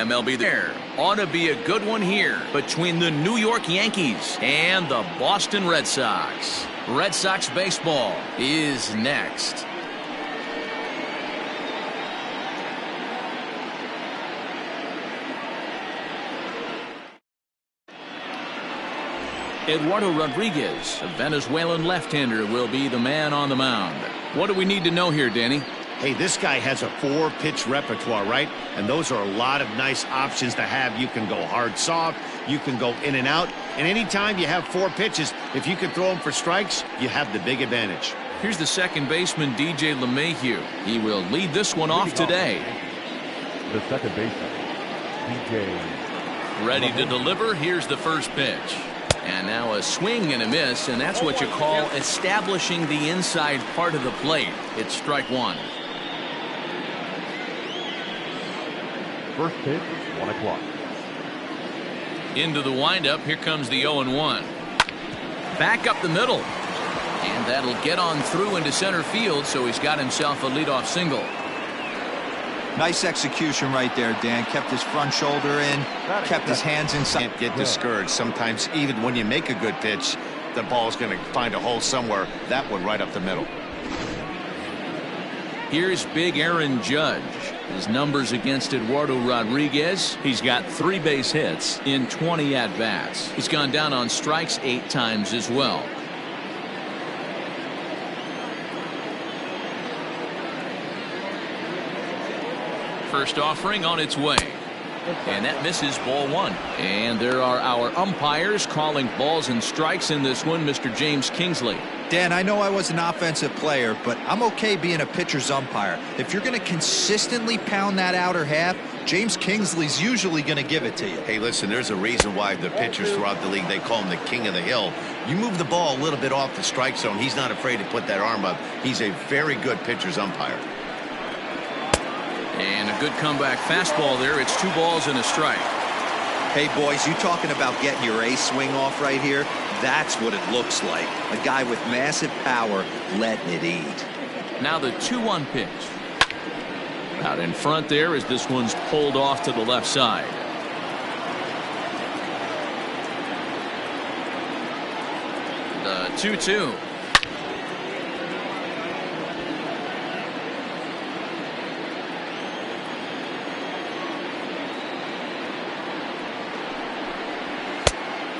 MLB there ought to be a good one here between the New York Yankees and the Boston Red Sox. Red Sox baseball is next. Eduardo Rodriguez, a Venezuelan left-hander, will be the man on the mound. What do we need to know here, Danny? Hey, this guy has a 4-pitch repertoire, right? And those are a lot of nice options to have. You can go hard, soft. You can go in and out. And anytime you have 4 pitches, if you can throw them for strikes, you have the big advantage. Here's the second baseman, DJ LeMahieu. He will lead this one off today. The second baseman, DJ. Ready to deliver. Here's the first pitch. And now a swing and a miss, and that's what you call establishing the inside part of the plate. It's strike one. First pitch, 1 o'clock. Into the windup. Here comes the 0-1. Back up the middle. And that'll get on through into center field, so he's got himself a leadoff single. Nice execution right there, Dan. Kept his front shoulder in, kept his hands inside. Can't get discouraged. Sometimes even when you make a good pitch, the ball's going to find a hole somewhere. That one right up the middle. Here's big Aaron Judge. His numbers against Eduardo Rodriguez. He's got 3 base hits in 20 at-bats. He's gone down on strikes 8 times as well. First offering on its way. And that misses, ball 1. And there are our umpires calling balls and strikes in this one, Mr. James Kingsley. Dan, I know I was an offensive player, but I'm okay being a pitcher's umpire. If you're going to consistently pound that outer half, James Kingsley's usually going to give it to you. Hey, listen, there's a reason why the pitchers throughout the league, they call him the king of the hill. You move the ball a little bit off the strike zone, he's not afraid to put that arm up. He's a very good pitcher's umpire. And a good comeback fastball there. It's 2 balls and a strike. Hey, boys, you talking about getting your ace swing off right here? That's what it looks like. A guy with massive power letting it eat. Now the 2-1 pitch. Out in front there as this one's pulled off to the left side. The 2-2.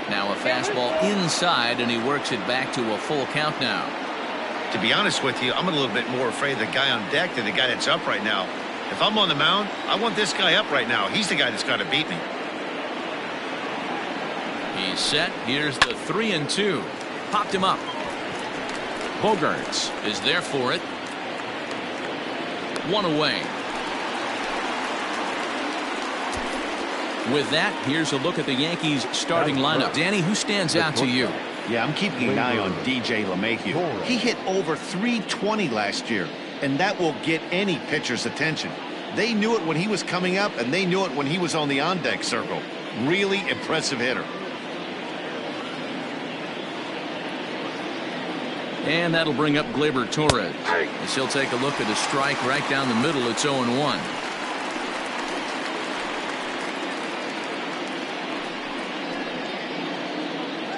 Now a fastball inside, and he works it back to a full count now. To be honest with you, I'm a little bit more afraid of the guy on deck than the guy that's up right now. If I'm on the mound, I want this guy up right now. He's the guy that's got to beat me. He's set. Here's the 3-2. Popped him up. Bogarts is there for it. 1 away. With that, here's a look at the Yankees starting lineup. Danny, who stands out to you? Yeah, I'm keeping an eye on DJ LeMahieu. He hit over 320 last year, and that will get any pitcher's attention. They knew it when he was coming up, and they knew it when he was on the on-deck circle. Really impressive hitter. And that'll bring up Gleyber Torres. As he'll take a look at a strike right down the middle. It's 0-1.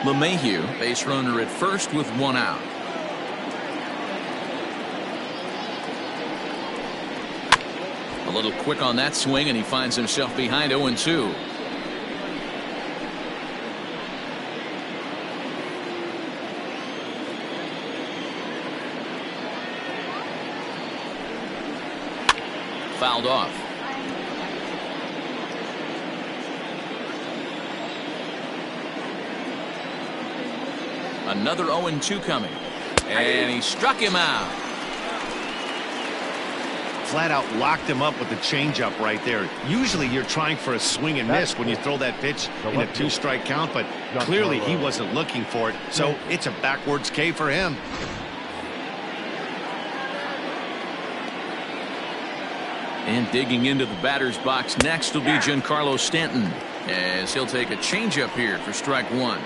LeMahieu, base runner at first with 1 out. A little quick on that swing, and he finds himself behind 0-2. Fouled off. Another 0-2 coming. And he struck him out. Flat out locked him up with the changeup right there. Usually you're trying for a swing and miss when you throw that pitch in a 2-strike count, but clearly he wasn't looking for it, so it's a backwards K for him. And digging into the batter's box next will be Giancarlo Stanton, as he'll take a changeup here for strike 1.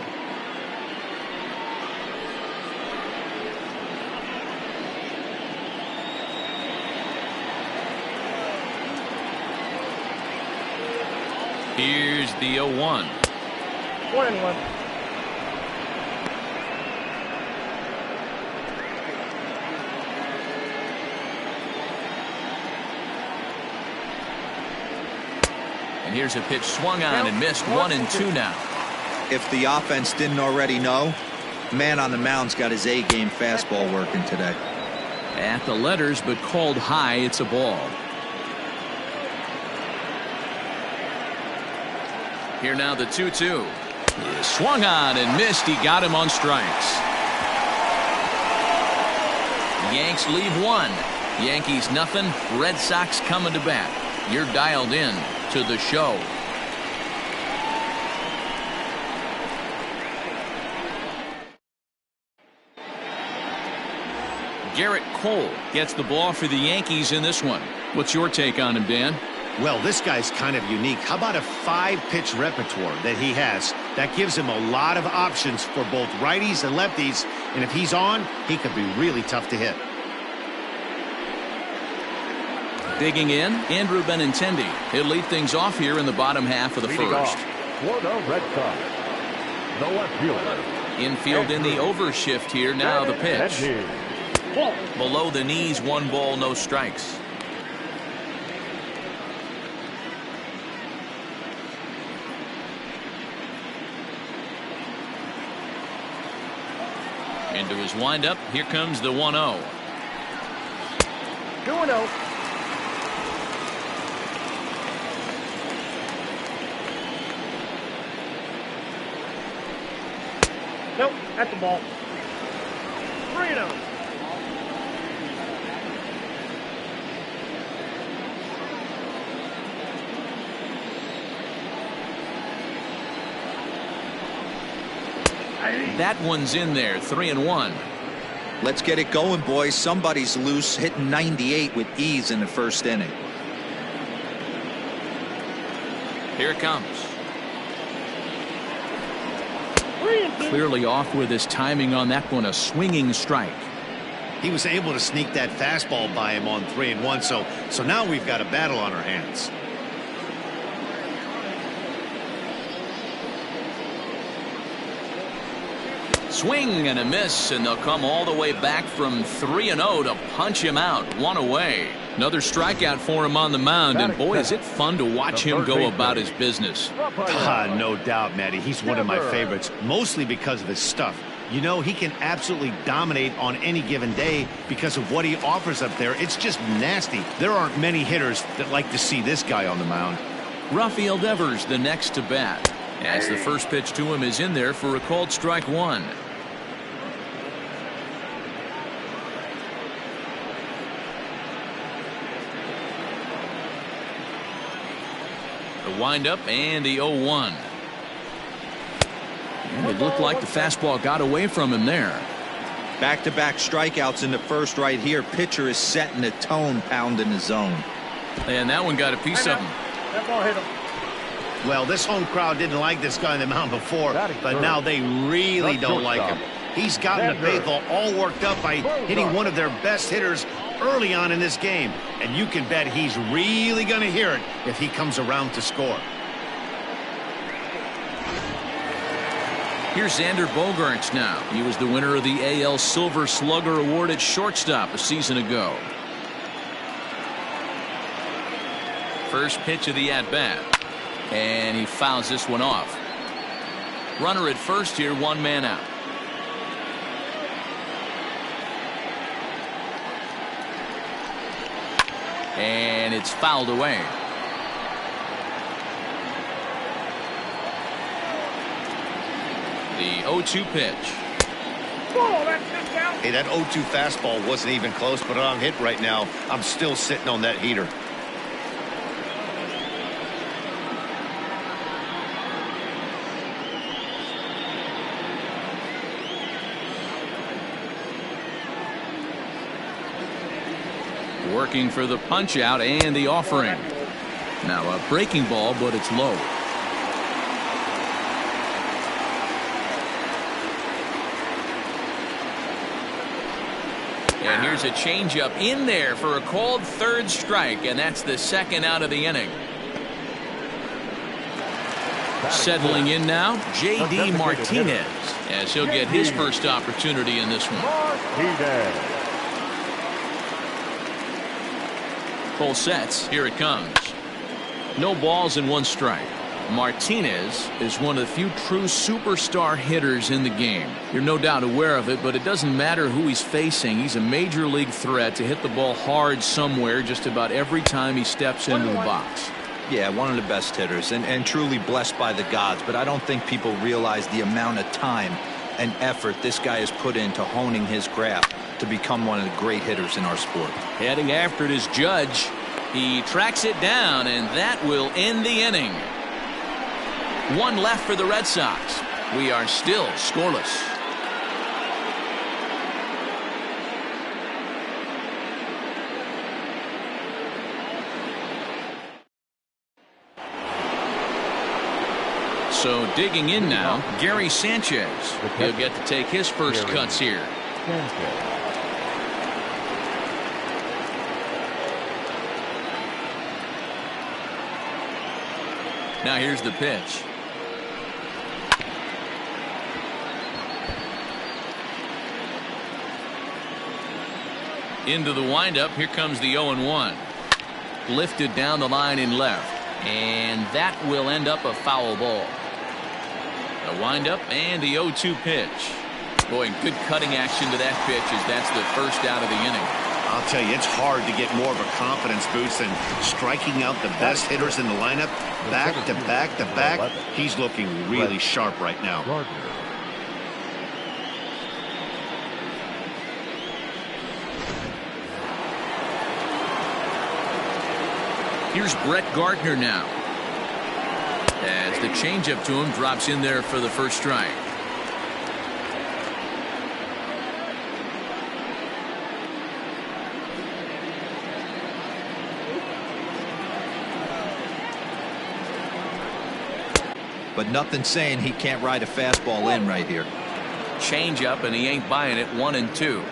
Here's the 0-1. 1-1. And here's a pitch swung on and missed. 1-2 now. If the offense didn't already know, man on the mound's got his A-game fastball working today. At the letters, but called high. It's a ball. Here now the 2-2. Swung on and missed. He got him on strikes. Yanks leave one. Yankees nothing. Red Sox coming to bat. You're dialed in to the show. Garrett Cole gets the ball for the Yankees in this one. What's your take on him, Dan? Well, this guy's kind of unique. How about a 5-pitch repertoire that he has? That gives him a lot of options for both righties and lefties. And if he's on, he could be really tough to hit. Digging in, Andrew Benintendi. He'll lead things off here in the bottom half of the first. For the Red Sox, the left fielder. Infield in the overshift here. Now the pitch. Below the knees, 1 ball, no strikes. Into his windup. Here comes the 1-0. 2-0. Nope, that's the ball. 3-0. That one's in there. 3-1. Let's get it going, boys. Somebody's loose, hitting 98 with ease in the first inning. Here it comes. Clearly off with his timing on that one. A swinging strike. He was able to sneak that fastball by him on 3-1. So now we've got a battle on our hands. Swing and a miss, and they'll come all the way back from 3-0 to punch him out. 1 away. Another strikeout for him on the mound, and boy, is it fun to watch him go about his business. No doubt, Matty. He's one of my favorites, mostly because of his stuff. You know, he can absolutely dominate on any given day because of what he offers up there. It's just nasty. There aren't many hitters that like to see this guy on the mound. Rafael Devers the next to bat, as the first pitch to him is in there for a called strike 1. The windup and the 0-1. And it looked like the fastball got away from him there. Back-to-back strikeouts in the first right here. Pitcher is setting the tone, pounding the zone. And that one got a piece of him. That ball hit him. Well, this home crowd didn't like this guy on the mound before, but now they really don't like him. He's gotten the faithful all worked up by hitting one of their best hitters early on in this game, and you can bet he's really going to hear it if he comes around to score. Here's Xander Bogaerts now. He was the winner of the AL Silver Slugger Award at shortstop a season ago. First pitch of the at-bat, and he fouls this one off. Runner at first here, 1 man out. And it's fouled away. The 0-2 pitch. Hey, that 0-2 fastball wasn't even close, but on hit right now, I'm still sitting on that heater. Working for the punch out and the offering. Now a breaking ball, but it's low. And here's a changeup in there for a called 3rd strike, and that's the 2nd out of the inning. Settling in now, J.D. Martinez, as he'll get his first opportunity in this one. Full sets. Here it comes. No balls and 1 strike. Martinez is one of the few true superstar hitters in the game. You're no doubt aware of it, but it doesn't matter who he's facing. He's a major league threat to hit the ball hard somewhere just about every time he steps into the box. Yeah, one of the best hitters and truly blessed by the gods, but I don't think people realize the amount of time and effort this guy has put into honing his craft to become one of the great hitters in our sport. Heading after it is Judge. He tracks it down, and that will end the inning. 1 left for the Red Sox. We are still scoreless. So digging in now, Gary Sanchez. He'll get to take his first cuts here. Now here's the pitch. Into the windup. Here comes the 0-1. Lifted down the line in left. And that will end up a foul ball. The windup and the 0-2 pitch. Boy, good cutting action to that pitch as that's the first out of the inning. I'll tell you, it's hard to get more of a confidence boost than striking out the best hitters in the lineup. Back to back to back. He's looking really sharp right now. Here's Brett Gardner now. As the changeup to him drops in there for the first strike. But nothing saying he can't ride a fastball in right here. Changeup, and he ain't buying it. 1-2.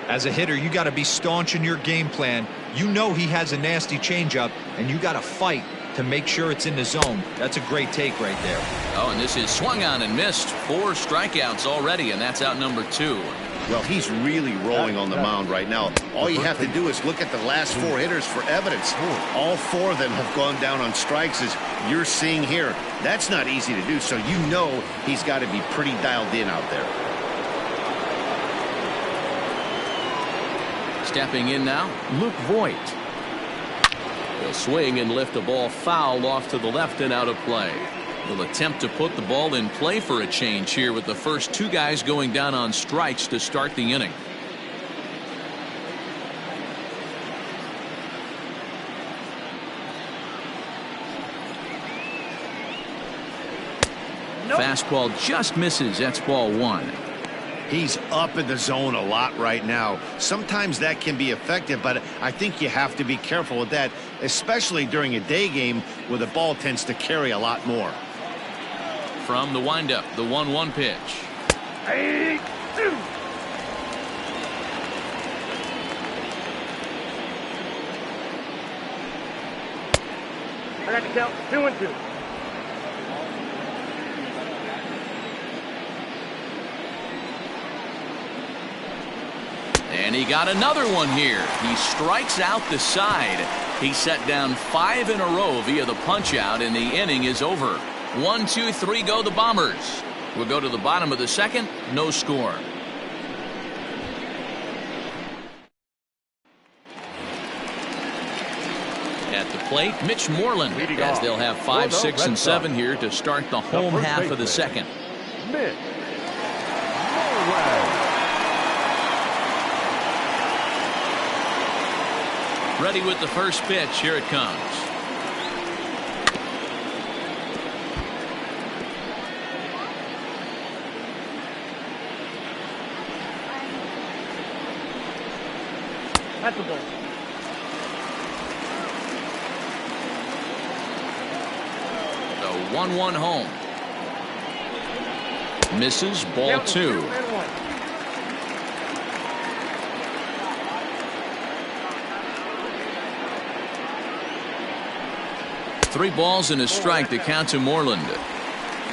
As a hitter, you got to be staunch in your game plan. You know he has a nasty changeup, and you got to fight to make sure it's in the zone. That's a great take right there. Oh, and this is swung on and missed. 4 strikeouts already, and that's out number 2. Well, he's really rolling on the mound right now. All you have to do is look at the last 4 hitters for evidence. All 4 of them have gone down on strikes, as you're seeing here. That's not easy to do, so you know he's got to be pretty dialed in out there. Stepping in now, Luke Voigt. He'll swing and lift a ball foul off to the left and out of play. He'll attempt to put the ball in play for a change here with the first 2 guys going down on strikes to start the inning. Fastball just misses. That's ball 1. He's up in the zone a lot right now. Sometimes that can be effective, but I think you have to be careful with that, especially during a day game where the ball tends to carry a lot more. From the windup, the 1-1 pitch. I got to count 2-2. And he got another one here. He strikes out the side. He set down 5 in a row via the punch out, and the inning is over. 1, 2, 3 go the Bombers. We'll go to the bottom of the second. No score. At the plate, Mitch Moreland, as they'll have 5, 6, and 7 here to start the home half of the second. Mitch Moreland. Ready with the first pitch. Here it comes. That's the ball. The 1-1 home. Misses. Ball 2. 3 balls and a strike to count to Moreland.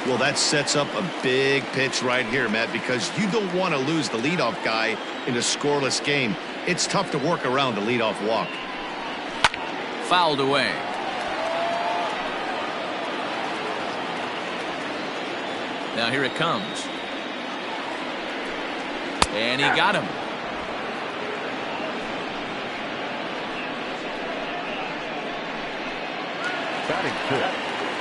Well, that sets up a big pitch right here, Matt, because you don't want to lose the leadoff guy in a scoreless game. It's tough to work around a leadoff walk. Fouled away. Now here it comes. And he got him.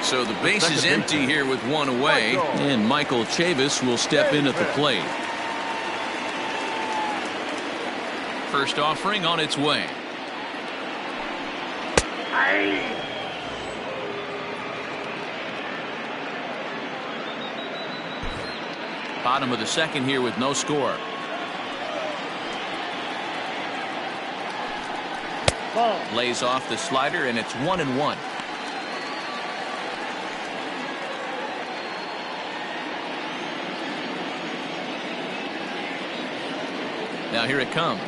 So the base is empty here with one away, and Michael Chavis will step in at the plate. First offering on its way. Bottom of the second here with no score. Lays off the slider, and it's 1-1. Now here it comes.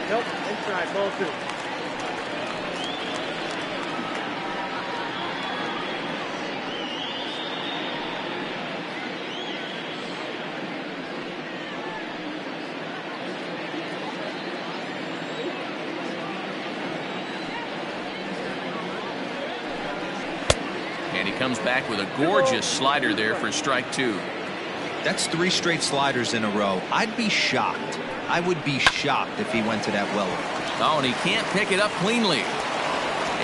Nope, inside, ball 2. And he comes back with a gorgeous slider there for strike 2. That's 3 straight sliders in a row. I'd be shocked. I would be shocked if he went to that well. Oh, and he can't pick it up cleanly.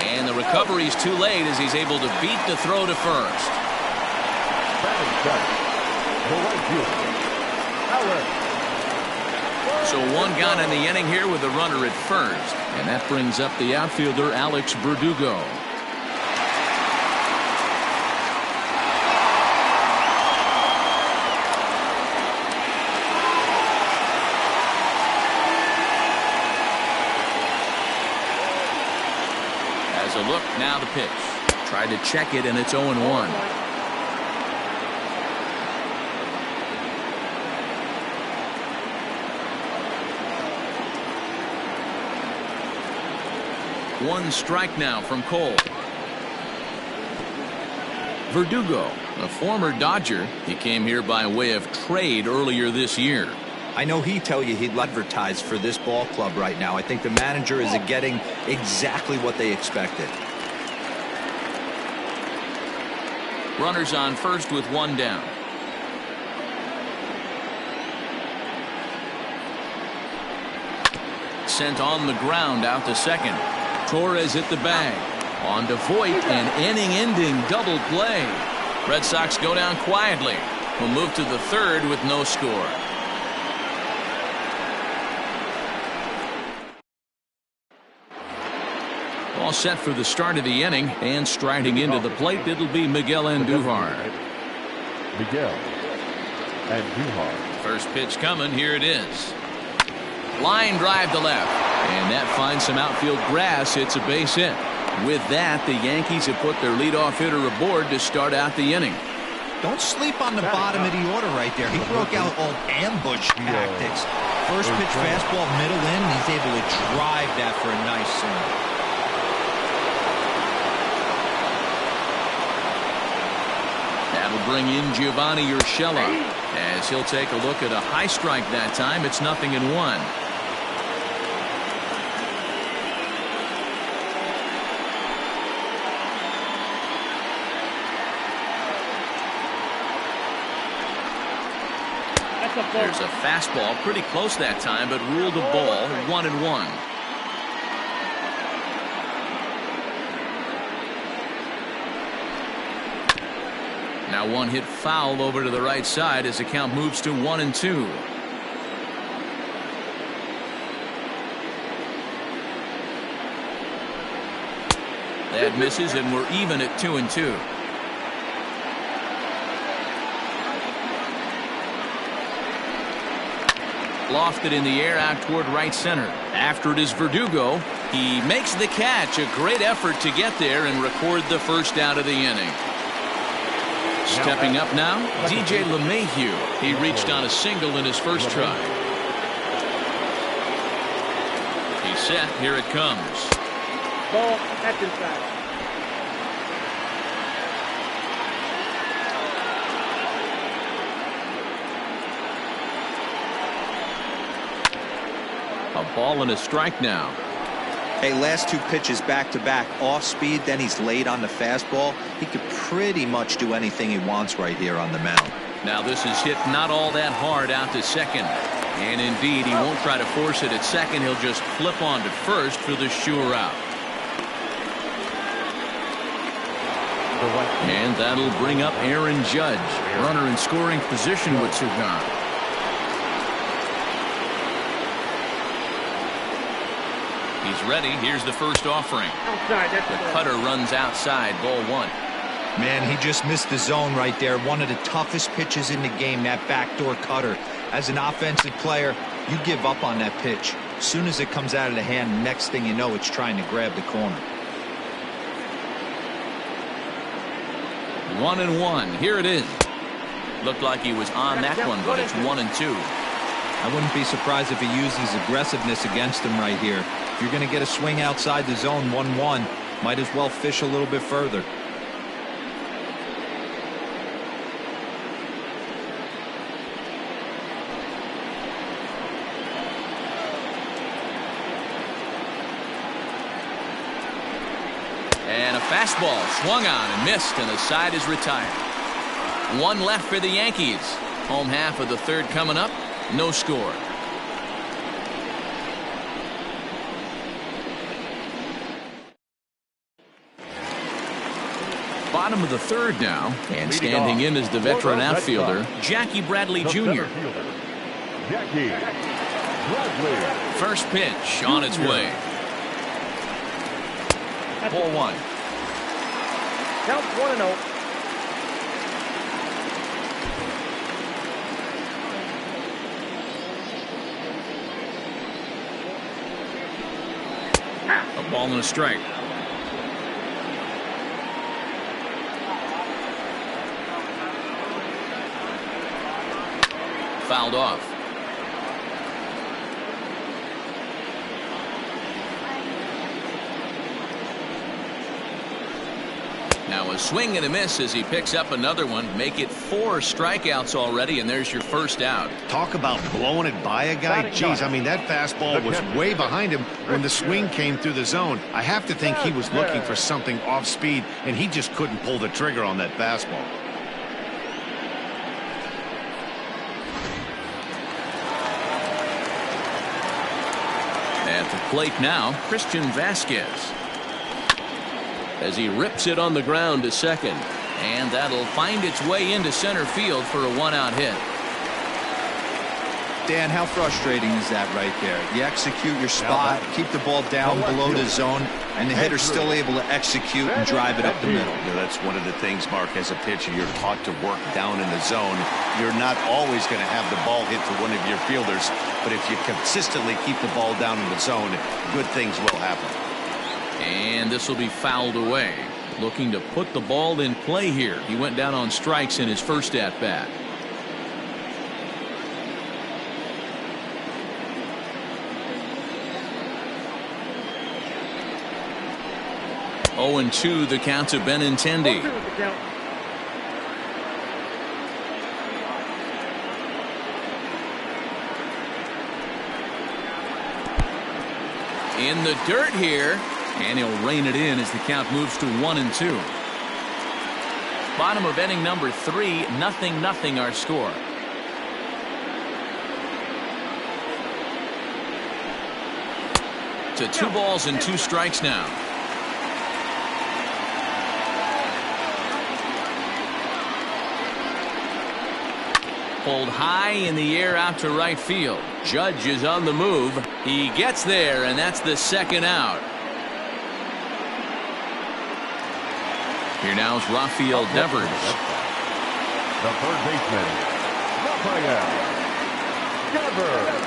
And the recovery's too late as he's able to beat the throw to first. So one gone in the inning here with a runner at first. And that brings up the outfielder, Alex Verdugo. A look, now the pitch. Tried to check it, and it's 0-1. One strike now from Cole. Verdugo, a former Dodger. He came here by way of trade earlier this year. I know he'd tell you he'd advertise for this ball club right now. I think the manager is getting exactly what they expected. Runners on first with one down. Sent on the ground out to second. Torres at the bag. On to Voit, an inning-ending double play. Red Sox go down quietly. We'll move to the third with no score. All set for the start of the inning, and striding into the plate, it'll be Miguel Andujar. First pitch coming, here it is. Line drive to left, and that finds some outfield grass. It's a base hit. With that, the Yankees have put their leadoff hitter aboard to start out the inning. Don't sleep on the bottom of the order right there. He broke out old ambush tactics. First pitch fastball, middle in, and he's able to drive that for a nice swing. That'll bring in Giovanni Urshela as he'll take a look at a high strike that time. It's 0-1. There's a fastball pretty close that time, but ruled a ball. 1-1. Now one hit foul over to the right side as the count moves to 1-2. That misses, and we're even at 2-2. Lofted in the air out toward right center. After it is Verdugo. He makes the catch. A great effort to get there and record the first out of the inning. Stepping up now, DJ LeMahieu. He reached on a single in his first try. He's set. Here it comes. Ball, that's inside. A ball and a strike now. Hey, last two pitches back-to-back off speed, then he's late on the fastball. He could pretty much do anything he wants right here on the mound. Now this is hit not all that hard out to second. And indeed, he won't try to force it at second. He'll just flip on to first for the sure out. And that'll bring up Aaron Judge. Runner in scoring position with two gone. He's ready. Here's the first offering. The cutter runs outside. Ball one. Man, he just missed the zone right there. One of the toughest pitches in the game, that backdoor cutter. As an offensive player, you give up on that pitch. As soon as it comes out of the hand, next thing you know, it's trying to grab the corner. 1-1. Here it is. Looked like he was on that one, but it's 1-2. I wouldn't be surprised if he used his aggressiveness against him right here. If you're going to get a swing outside the zone 1-1, might as well fish a little bit further. And a fastball swung on and missed, and the side is retired. One left for the Yankees. Home half of the third coming up. No score. Bottom of the third now, and standing in is the veteran outfielder, Jackie Bradley Jr. Jackie Bradley. First pitch on its way. Ball one. Count 1-0. A ball and a strike. Fouled off. Now a swing and a miss as he picks up another one. Make it 4 strikeouts already, and there's your first out. Talk about blowing it by a guy. Geez, I mean, that fastball was way behind him when the swing came through the zone. I have to think he was looking for something off speed, and he just couldn't pull the trigger on that fastball. At the plate now, Christian Vasquez. As he rips it on the ground to second. And that'll find its way into center field for a 1-out hit. Dan, how frustrating is that right there? You execute your spot, keep the ball down below the zone, and the hitter's still able to execute and drive it up the middle. You know, that's one of the things, Mark, as a pitcher, you're taught to work down in the zone. You're not always going to have the ball hit to one of your fielders, but if you consistently keep the ball down in the zone, good things will happen. And this will be fouled away. Looking to put the ball in play here. He went down on strikes in his first at-bat. Oh, and 2 the count to Benintendi. In the dirt here, and he'll rein it in as the count moves to 1-2. Bottom of inning number 3, 0-0 our score. To 2 balls and 2 strikes now. Pulled high in the air out to right field. Judge is on the move. He gets there, and that's the second out. Here now is Rafael Devers. The third baseman, Rafael Devers.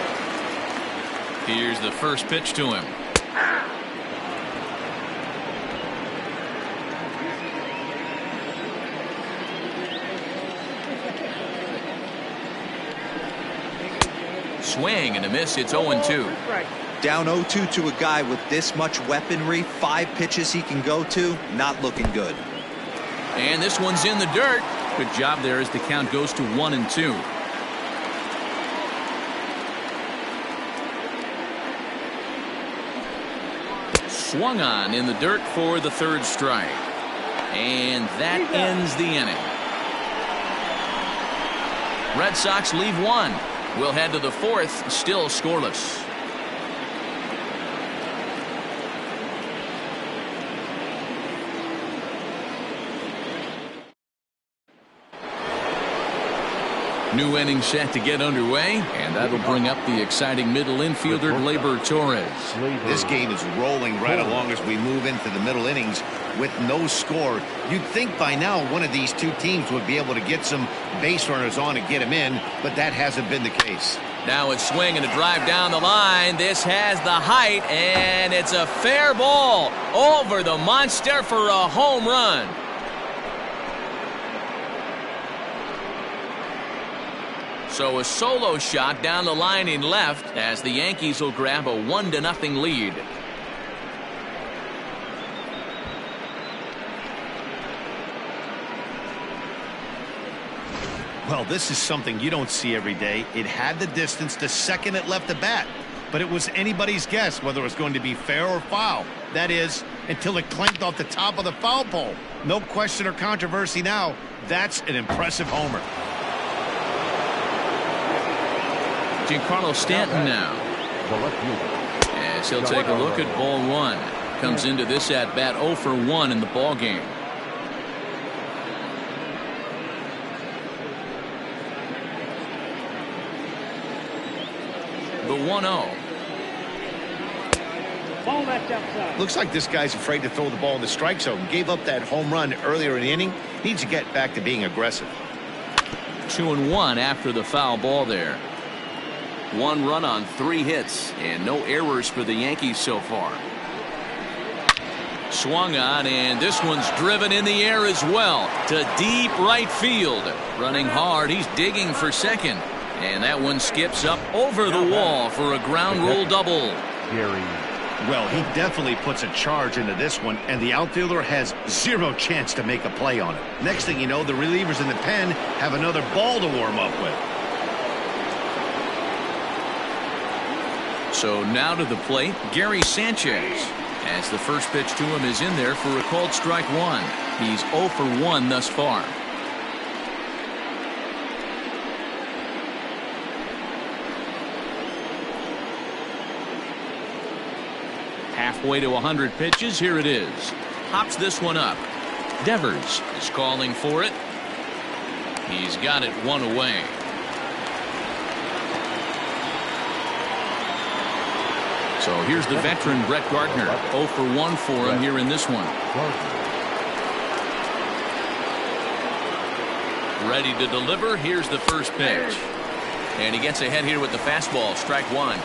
Here's the first pitch to him. Swing and a miss. It's 0-2. Down 0-2 to a guy with this much weaponry, 5 pitches he can go to, not looking good. And this one's in the dirt. Good job there as the count goes to 1-2. Swung on in the dirt for the third strike. And that ends the inning. Red Sox leave one. We'll head to the fourth, still scoreless. New inning set to get underway, and that'll bring up the exciting middle infielder Gleyber Torres. This game is rolling right along as we move into the middle innings with no score. You'd think by now one of these two teams would be able to get some base runners on and get them in, but that hasn't been the case. Now it's swing and a drive down the line. This has the height, and it's a fair ball over the monster for a home run. So a solo shot down the line in left as the Yankees will grab a 1-0 lead. Well, this is something you don't see every day. It had the distance to second it left the bat, but it was anybody's guess whether it was going to be fair or foul. That is, until it clanked off the top of the foul pole. No question or controversy now. That's an impressive homer. Giancarlo Stanton now, as he'll take a look at ball one. Comes into this at bat 0 for 1 in the ball game. The 1-0. Looks like this guy's afraid to throw the ball in the strike zone. Gave up that home run earlier in the inning. Needs to get back to being aggressive. 2-1 after the foul ball there. 1 run on 3 hits and no errors for the Yankees so far. Swung on, and this one's driven in the air as well to deep right field. Running hard, he's digging for second, and that one skips up over the wall for a ground rule double. Well, he definitely puts a charge into this one, and the outfielder has 0 chance to make a play on it. Next thing you know, the relievers in the pen have another ball to warm up with. So now to the plate, Gary Sanchez, as the first pitch to him is in there for a called strike one. He's 0 for 1 thus far. Halfway to 100 pitches, here it is. Hops this one up. Devers is calling for it. He's got it 1 away. So here's the veteran Brett Gardner. 0 for 1 for him here in this one. Ready to deliver. Here's the first pitch. And he gets ahead here with the fastball. Strike one.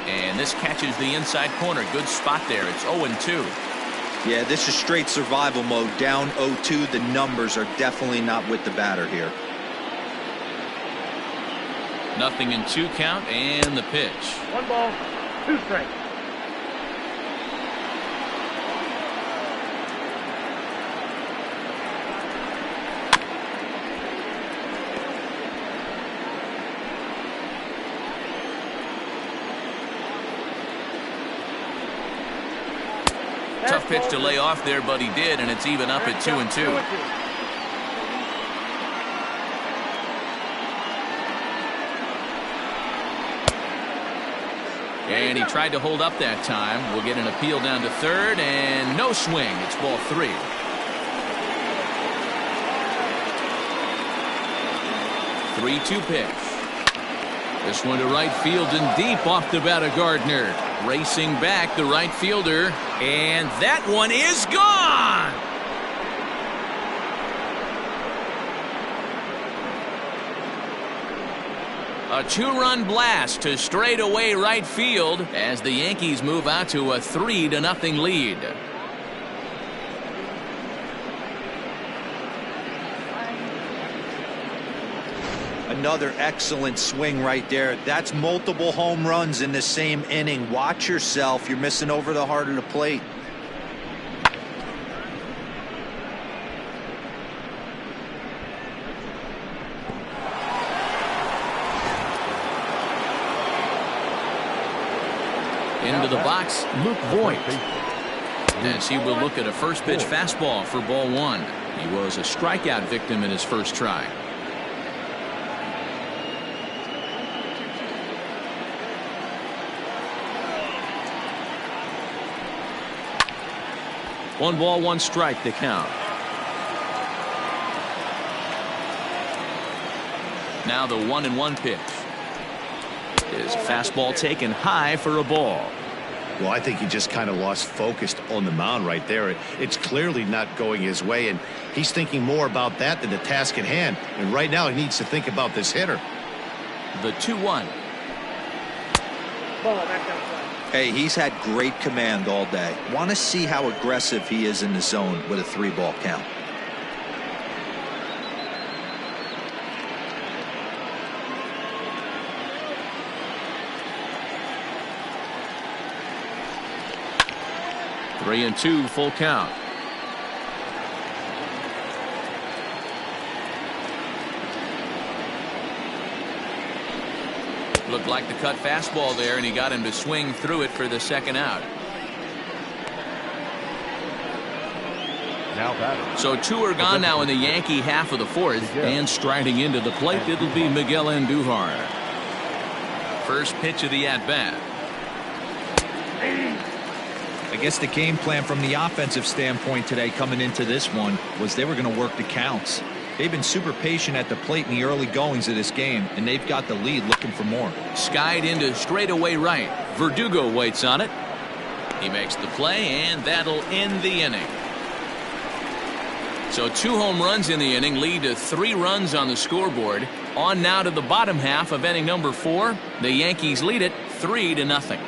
And this catches the inside corner. Good spot there. It's 0-2. Yeah, this is straight survival mode. Down 0-2. The numbers are definitely not with the batter here. 0-2 count, and the pitch. 1 ball, 2 strikes. Tough pitch to lay off there, but he did, and it's even up at 2-2. And he tried to hold up that time. We'll get an appeal down to third, and no swing. It's ball 3. Three-two pitch. This one to right field and deep off the bat of Gardner. Racing back the right fielder, and that one is gone. A 2-run blast to straightaway right field as the Yankees move out to a 3-0 lead. Another excellent swing right there. That's multiple home runs in the same inning. Watch yourself. You're missing over the heart of the plate. Into the box, Luke Voigt. As he will look at a first pitch fastball for ball one. He was a strikeout victim in his first try. One ball, one strike to count. Now the 1-1 pitch. Is a fastball taken high for a ball. Well, I think he just kind of lost focus on the mound right there. It's clearly not going his way, and he's thinking more about that than the task at hand. And right now he needs to think about this hitter. The 2-1. Hey, he's had great command all day. Want to see how aggressive he is in the zone with a 3-ball count. 3-2 full count. Looked like the cut fastball there, and he got him to swing through it for the second out. So two are gone now in the Yankee half of the fourth, and striding into the plate, it'll be Miguel Andujar. First pitch of the at-bat. I guess the game plan from the offensive standpoint today coming into this one was they were going to work the counts. They've been super patient at the plate in the early goings of this game, and they've got the lead looking for more. Skied into straightaway right. Verdugo waits on it. He makes the play, and that'll end the inning. So 2 home runs in the inning lead to 3 runs on the scoreboard. On now to the bottom half of inning number 4. The Yankees lead it 3-0.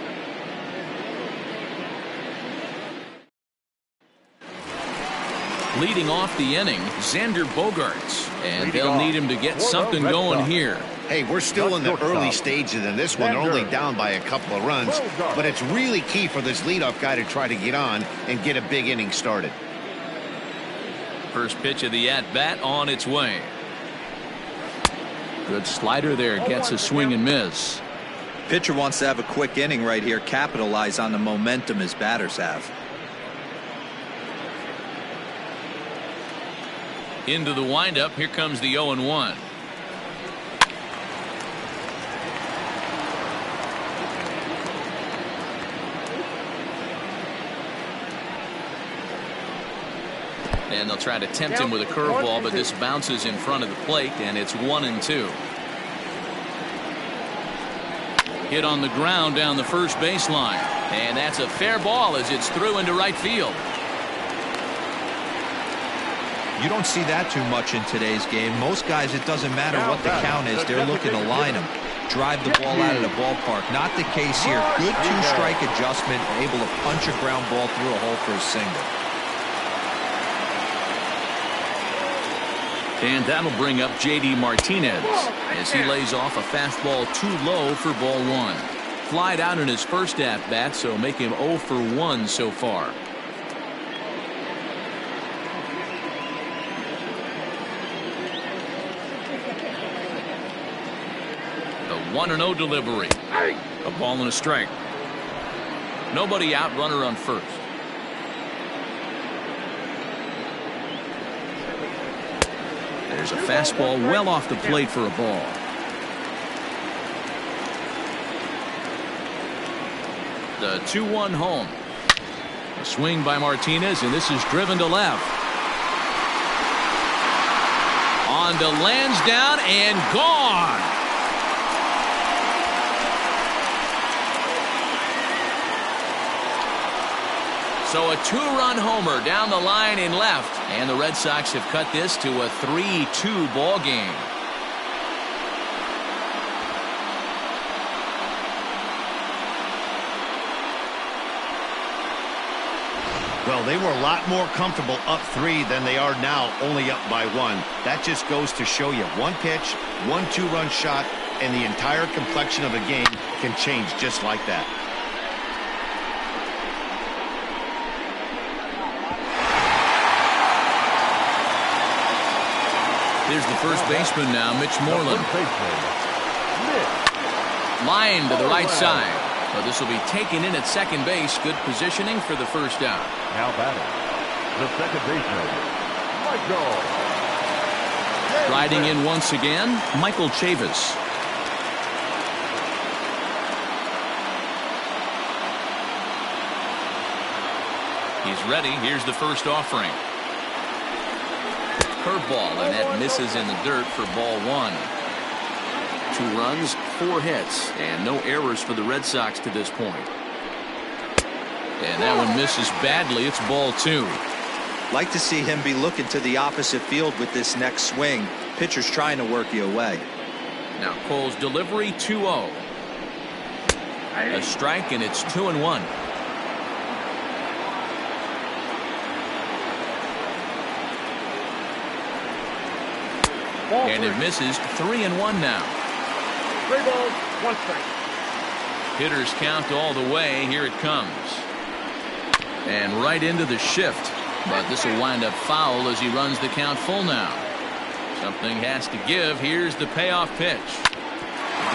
Leading off the inning, Xander Bogaerts, and they'll need him to get something going here. Hey, we're still in the early stages in this one. They're only down by a couple of runs, but it's really key for this leadoff guy to try to get on and get a big inning started. First pitch of the at-bat on its way. Good slider there, gets a swing and miss. Pitcher wants to have a quick inning right here, capitalize on the momentum his batters have. Into the windup, here comes the 0-1. And they'll try to tempt him with a curveball, but this bounces in front of the plate, and it's 1-2. Hit on the ground down the first baseline, and that's a fair ball as it's through into right field. You don't see that too much in today's game. Most guys, it doesn't matter what the count is, they're looking to line them, drive the ball out of the ballpark. Not the case here. Good 2-strike adjustment, able to punch a ground ball through a hole for a single. And that'll bring up J.D. Martinez as he lays off a fastball too low for ball 1. Flied out in his first at-bat, so make him 0 for 1 so far. The 1-0 delivery. A ball and a strike. Nobody out, runner on first. There's a fastball well off the plate for a ball. The 2-1 home. A swing by Martinez, and this is driven to left. On to Lansdowne and gone. So a 2-run homer down the line in left, and the Red Sox have cut this to a 3-2 ball game. Well, they were a lot more comfortable up 3 than they are now, only up by 1. That just goes to show you one pitch, 1 2-run shot, and the entire complexion of a game can change just like that. Here's the first baseman now, Mitch Moreland. Line to the right side. So this will be taken in at second base. Good positioning for the first out. Now batting, the second baseman, Michael. Riding in once again, Michael Chavis. He's ready. Here's the first offering. Curveball, and that misses in the dirt for ball one. 2 runs, 4 hits, and no errors for the Red Sox to this point. And that one misses badly. It's ball 2. Like to see him be looking to the opposite field with this next swing. Pitcher's trying to work you away. Now Cole's delivery, 2-0. A strike, and it's 2-1. And it misses. 3-1 now. 3 balls, 1 strike. Hitters count all the way. Here it comes. And right into the shift. But this will wind up foul as he runs the count full now. Something has to give. Here's the payoff pitch.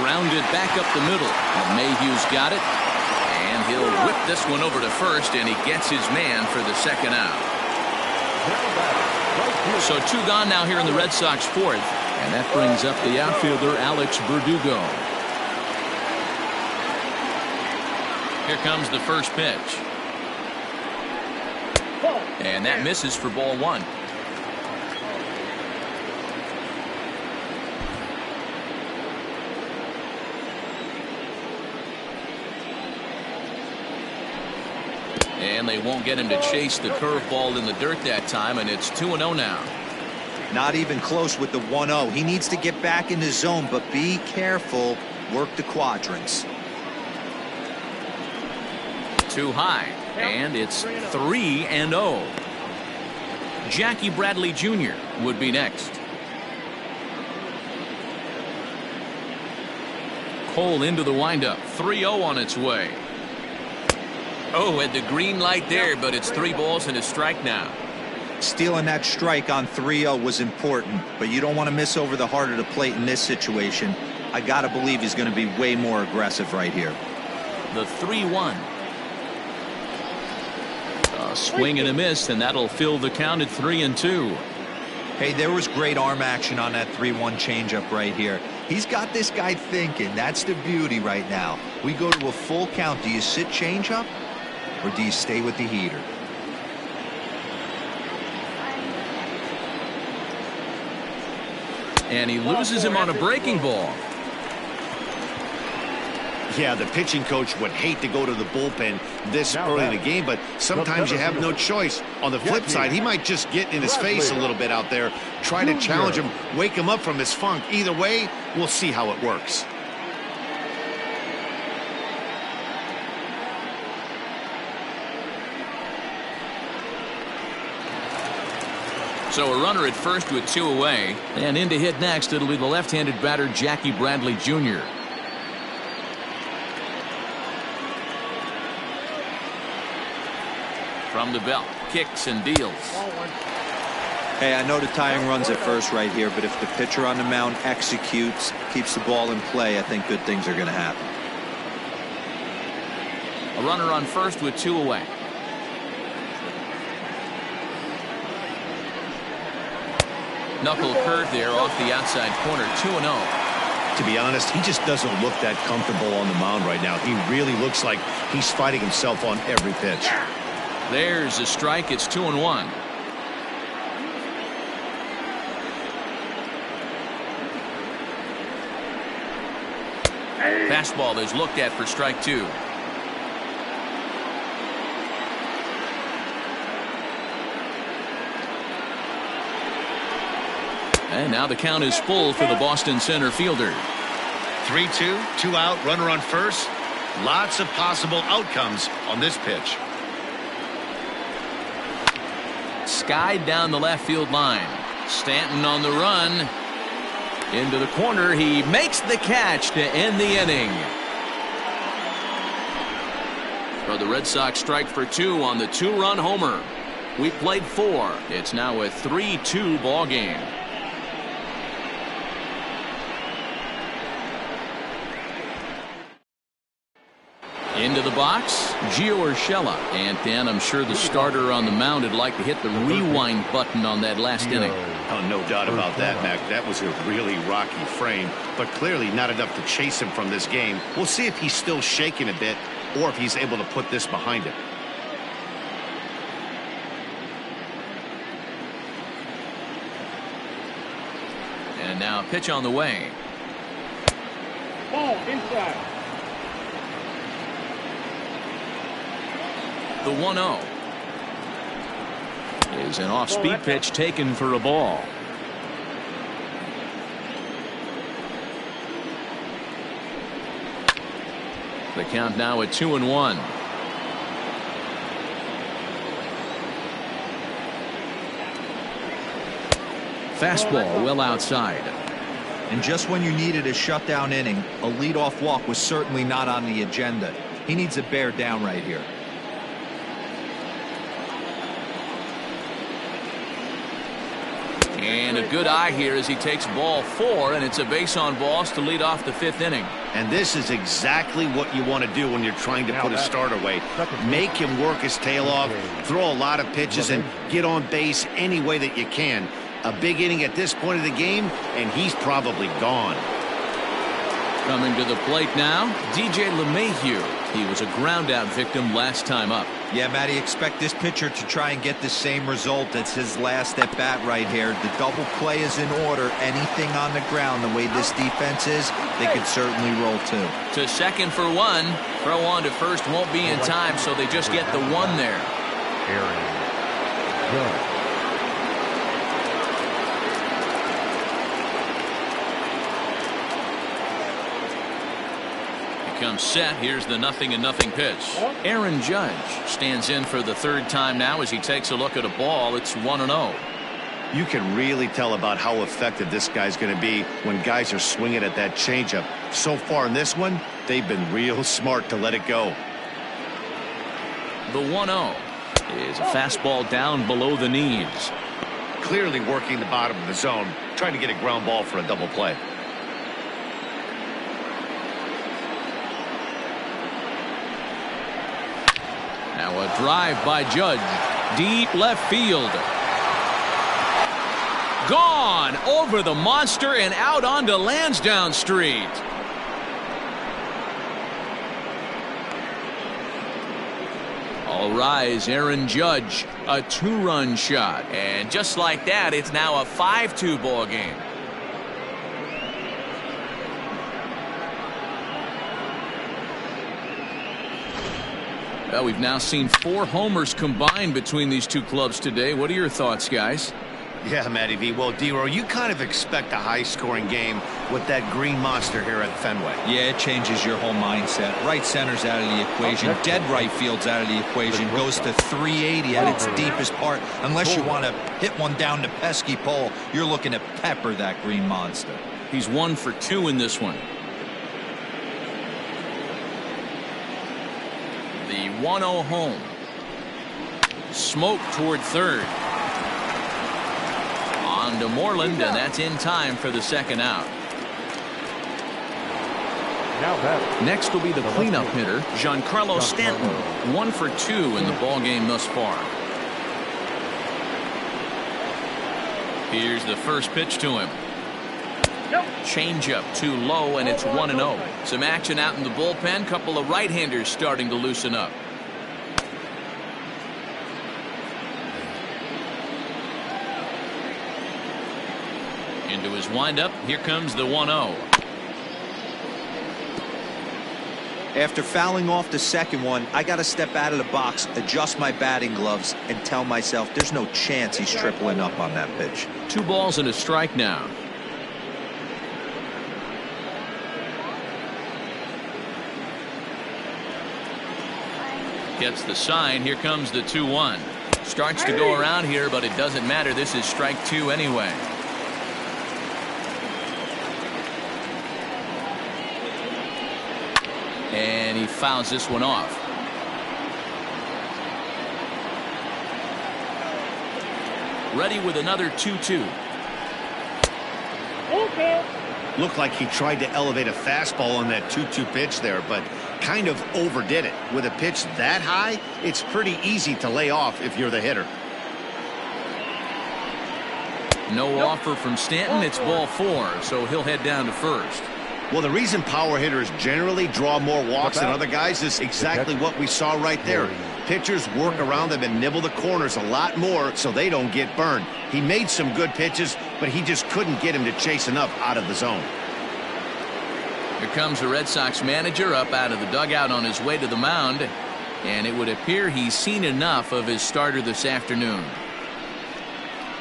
Grounded back up the middle. And Mayhew's got it. And he'll whip this one over to first, and he gets his man for the second out. So 2 gone now here in the Red Sox 4th. And that brings up the outfielder, Alex Verdugo. Here comes the first pitch. And that misses for ball 1. And they won't get him to chase the curveball in the dirt that time, and it's 2-0 now. Not even close with the 1-0. He needs to get back in the zone, but be careful. Work the quadrants. Too high, and it's 3-0. Jackie Bradley Jr. would be next. Cole into the windup. 3-0 on its way. Oh, at the green light there, but it's 3 balls and a strike now. Stealing that strike on 3-0 was important, but you don't want to miss over the heart of the plate in this situation. I got to believe he's going to be way more aggressive right here. The 3-1. A swing and a miss, and that'll fill the count at 3-2. Hey, there was great arm action on that 3-1 changeup right here. He's got this guy thinking. That's the beauty right now. We go to a full count. Do you sit changeup, or do you stay with the heater? And he loses him on a breaking ball. Yeah, the pitching coach would hate to go to the bullpen this early in the game, but sometimes you have no choice. On the flip side, he might just get in his face a little bit out there, try to challenge him, wake him up from his funk. Either way, we'll see how it works. So a runner at first with 2 away, and in to hit next, it'll be the left-handed batter Jackie Bradley Jr. From the belt, kicks and deals. Hey, I know the tying runs at first right here, but if the pitcher on the mound executes, keeps the ball in play, I think good things are going to happen. A runner on first with 2 away. Knuckle curve there off the outside corner. 2-0. To be honest, he just doesn't look that comfortable on the mound right now. He really looks like he's fighting himself on every pitch. There's a strike. It's 2-1. Fastball is looked at for strike 2. And now the count is full for the Boston center fielder. 3-2, 2 out, runner on first. Lots of possible outcomes on this pitch. Skied down the left field line. Stanton on the run. Into the corner. He makes the catch to end the inning. So the Red Sox strike for 2 on the 2-run homer. We played 4. It's now a 3-2 ball game. Into the box, Gio Urshela. And Dan, I'm sure the starter on the mound would like to hit the rewind button on that last inning. Oh, no doubt about that, Mac. That was a really rocky frame, but clearly not enough to chase him from this game. We'll see if he's still shaking a bit or if he's able to put this behind him. And now a pitch on the way. Ball inside. The 1-0 is an off-speed pitch taken for a ball. The count now at 2-1. Fastball well outside. And just when you needed a shutdown inning, a leadoff walk was certainly not on the agenda. He needs to bear down right here. And a good eye here as he takes ball 4, and it's a base on balls to lead off the 5th inning. And this is exactly what you want to do when you're trying to put a starter away. Make him work his tail off, throw a lot of pitches, and get on base any way that you can. A big inning at this point of the game, and he's probably gone. Coming to the plate now, DJ LeMahieu. He was a ground-out victim last time up. Yeah, Matty, expect this pitcher to try and get the same result. It's his last at bat right here. The double play is in order. Anything on the ground, the way this defense is, they could certainly roll too. To second for 1. Throw on to first won't be in time, so they just get the 1 there. Good. Comes set. Here's the 0-0 pitch. Aaron Judge stands in for the 3rd time now as he takes a look at a ball. It's 1-0. You can really tell about how effective this guy's going to be when guys are swinging at that changeup. So far in this one, they've been real smart to let it go. The 1-0 is a fastball down below the knees. Clearly working the bottom of the zone, trying to get a ground ball for a double play. Now a drive by Judge. Deep left field. Gone over the monster and out onto Lansdowne Street. All rise, Aaron Judge. A 2-run shot. And just like that, it's now a 5-2 ball game. Well, we've now seen 4 homers combined between these two clubs today. What are your thoughts, guys? Yeah, Matty V. Well, D-Row, you kind of expect a high-scoring game with that green monster here at Fenway. Yeah, it changes your whole mindset. Right center's out of the equation. Dead right field's out of the equation. Goes to 380 at its deepest part. Unless you want to hit one down the pesky pole, you're looking to pepper that green monster. He's 1 for 2 in this one. The 1-0 home. Smoke toward 3rd. On to Moreland, and that's in time for the 2nd out. Next will be the cleanup hitter, Giancarlo Stanton. 1 for 2 in the ballgame thus far. Here's the first pitch to him. Changeup too low, and it's 1-0. Some action out in the bullpen. Couple of right-handers starting to loosen up. Into his windup. Here comes the 1-0. After fouling off the second one, I got to step out of the box, adjust my batting gloves, and tell myself there's no chance he's tripling up on that pitch. 2 balls and a strike now. Gets the sign. Here comes the 2-1. Starts to go around here, but it doesn't matter. This is strike 2 anyway. And he fouls this one off. Ready with another 2-2. Looked like he tried to elevate a fastball on that 2-2 pitch there, but kind of overdid it. With a pitch that high, it's pretty easy to lay off if you're the hitter. No offer from Stanton. It's ball 4, so he'll head down to first. Well, the reason power hitters generally draw more walks than other guys is exactly what we saw right there. Pitchers work around them and nibble the corners a lot more so they don't get burned. He made some good pitches, but he just couldn't get him to chase enough out of the zone. Here comes the Red Sox manager up out of the dugout on his way to the mound, and it would appear he's seen enough of his starter this afternoon.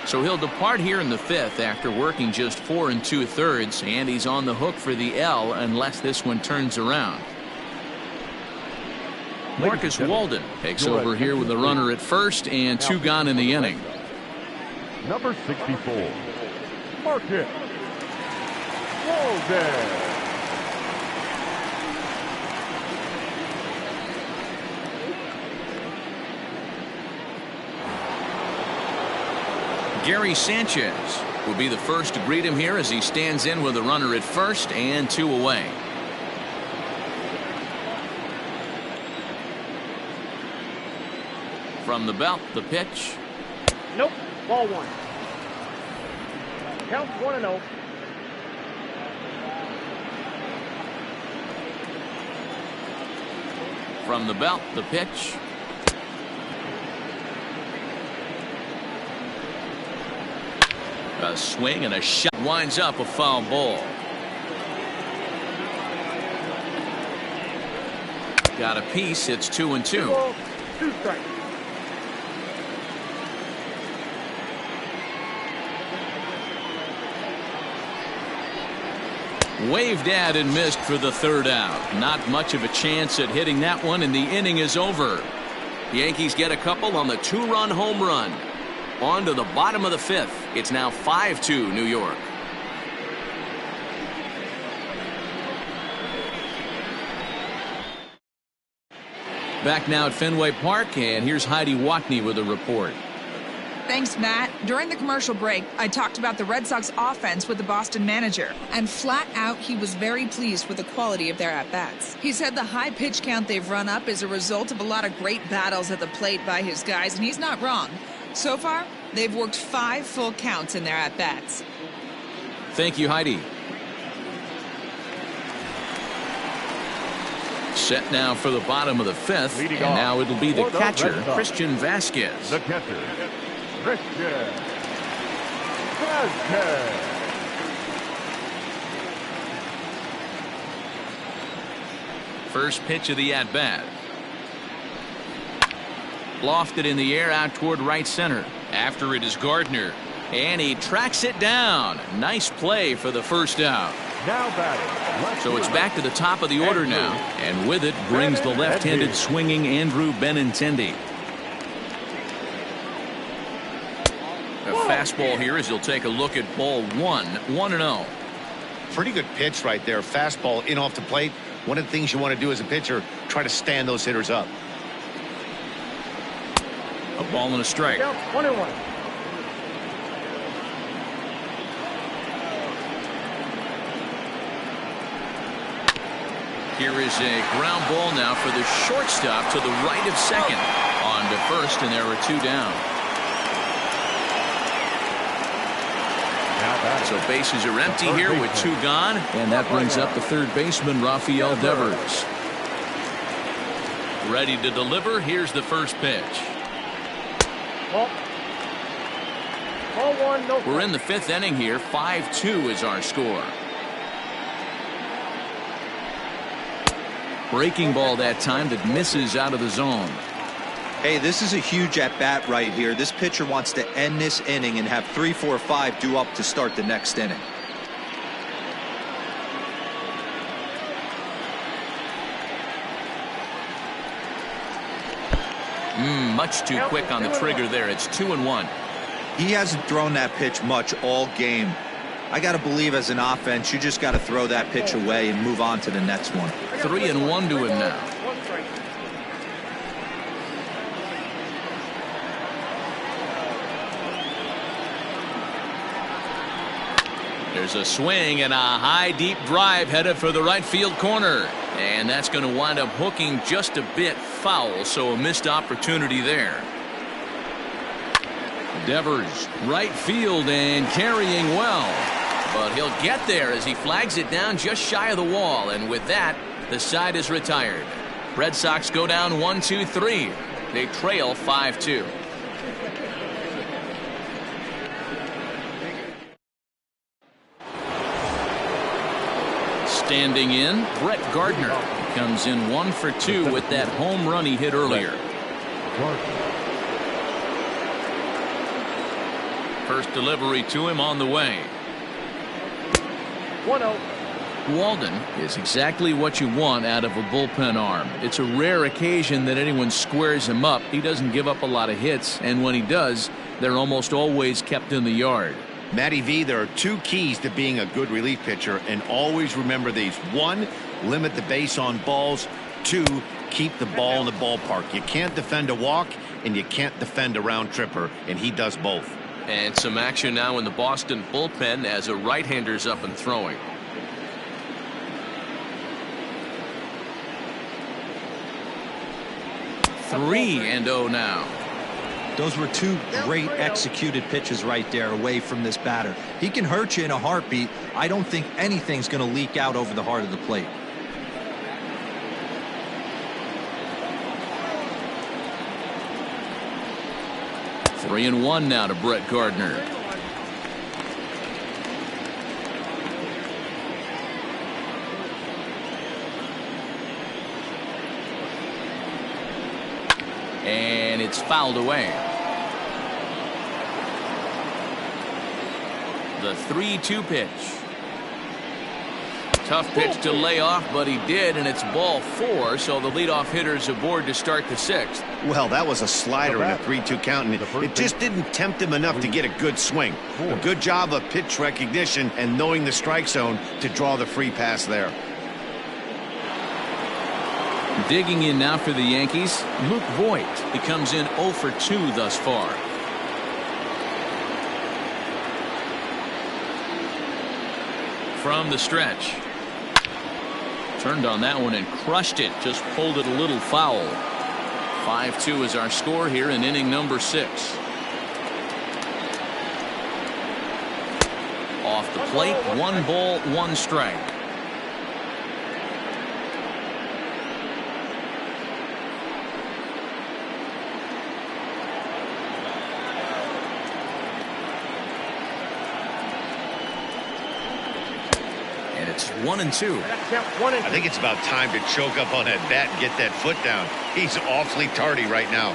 So he'll depart here in the 5th after working just 4 2/3, and he's on the hook for the L unless this one turns around. Marcus Walden takes over here with a runner at first and 2 gone in the inning. Number 64, Marcus Walden. Gary Sanchez will be the first to greet him here as he stands in with a runner at first and 2 away. From the belt, the pitch. Nope. Ball 1. Count 1-0. From the belt, the pitch. A swing and a shot winds up a foul ball. Got a piece. It's 2-2. 2 strikes. Waved at and missed for the 3rd out. Not much of a chance at hitting that one, and the inning is over. The Yankees get a couple on the 2-run home run. On to the bottom of the 5th. It's now 5-2 New York. Back now at Fenway Park, and here's Heidi Watney with a report. Thanks, Matt. During the commercial break, I talked about the Red Sox offense with the Boston manager, and flat out, he was very pleased with the quality of their at-bats. He said the high pitch count they've run up is a result of a lot of great battles at the plate by his guys, and he's not wrong. So far, they've worked 5 full counts in their at-bats. Thank you, Heidi. Set now for the bottom of the 5th, and now it'll be the catcher, Christian Vasquez. The catcher, Christian Vasquez. First pitch of the at-bat. Lofted in the air out toward right center. After it is Gardner, and he tracks it down. Nice play for the 1st out. Now batting. So it's back to the top of the order now, and with it brings the left-handed swinging Andrew Benintendi. A fastball here as he'll take a look at ball 1, 1-0. Pretty good pitch right there. Fastball in off the plate. One of the things you want to do as a pitcher, try to stand those hitters up. A ball and a strike. Count 1-1. Here is a ground ball now for the shortstop to the right of second. On to first, and there are 2 down. So bases are empty here with 2 gone, and that brings up the 3rd baseman, Rafael Devers. Ready to deliver. Here's the first pitch. Ball 1, no. We're in the 5th inning here. 5-2 is our score. Breaking ball that time that misses out of the zone. Hey, this is a huge at-bat right here. This pitcher wants to end this inning and have 3, 4, 5 due up to start the next inning. Much too quick on the trigger there. It's 2-1. He hasn't thrown that pitch much all game. I got to believe as an offense, you just got to throw that pitch away and move on to the next one. 3-1 to him now. 1 strike. There's a swing and a high deep drive headed for the right field corner. And that's going to wind up hooking just a bit foul, so a missed opportunity there. Devers, right field and carrying well. But he'll get there as he flags it down just shy of the wall. And with that, the side is retired. Red Sox go down 1-2-3. They trail 5-2. Standing in, Brett Gardner comes in 1 for 2 with that home run he hit earlier. First delivery to him on the way. 1-0. Walden is exactly what you want out of a bullpen arm. It's a rare occasion that anyone squares him up. He doesn't give up a lot of hits, and when he does, they're almost always kept in the yard. Matty V, there are 2 keys to being a good relief pitcher, and always remember these. 1, limit the base on balls. 2, keep the ball in the ballpark. You can't defend a walk, and you can't defend a round tripper, and he does both. And some action now in the Boston bullpen as a right-hander's up and throwing. Three and 0 now. Those were 2 great executed pitches right there away from this batter. He can hurt you in a heartbeat. I don't think anything's going to leak out over the heart of the plate. Three and 1 now to Brett Gardner. And it's fouled away. The 3-2 pitch. Tough pitch to lay off, but he did, and it's ball 4, so the leadoff hitter's aboard to start the 6th. Well, that was a slider in a 3-2 count, and it just didn't tempt him enough to get a good swing. A good job of pitch recognition and knowing the strike zone to draw the free pass there. Digging in now for the Yankees, Luke Voigt. He comes in 0 for 2 thus far. From the stretch. Turned on that one and crushed it. Just pulled it a little foul. 5-2 is our score here in inning number 6. Off the plate, 1 ball, 1 strike. It's 1-2. I think it's about time to choke up on that bat and get that foot down. He's awfully tardy right now.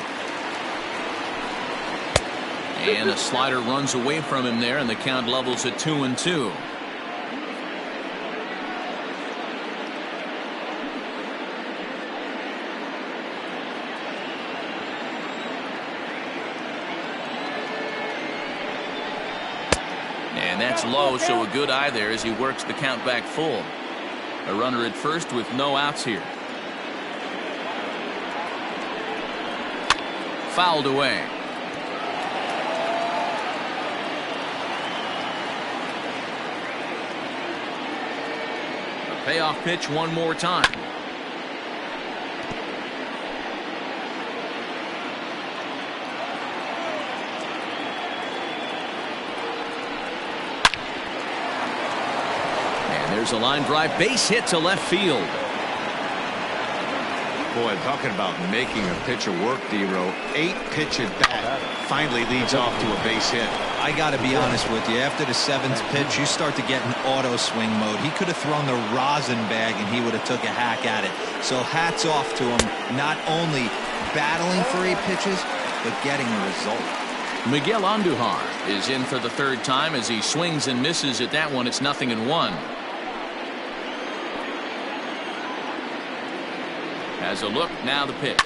And a slider runs away from him there, and the count levels at 2-2. And that's low, so a good eye there as he works the count back full. A runner at first with no outs here. Fouled away. A payoff pitch one more time. There's a line drive, base hit to left field. Boy, talking about making a pitcher work, D-Row. 8-pitch at bat finally leads off to a base hit. I got to be honest with you. After the 7th pitch, you start to get in auto swing mode. He could have thrown the rosin bag and he would have took a hack at it. So hats off to him, not only battling for 8 pitches, but getting a result. Miguel Andujar is in for the 3rd time as he swings and misses at that one. It's 0-1. As a look, now the pitch.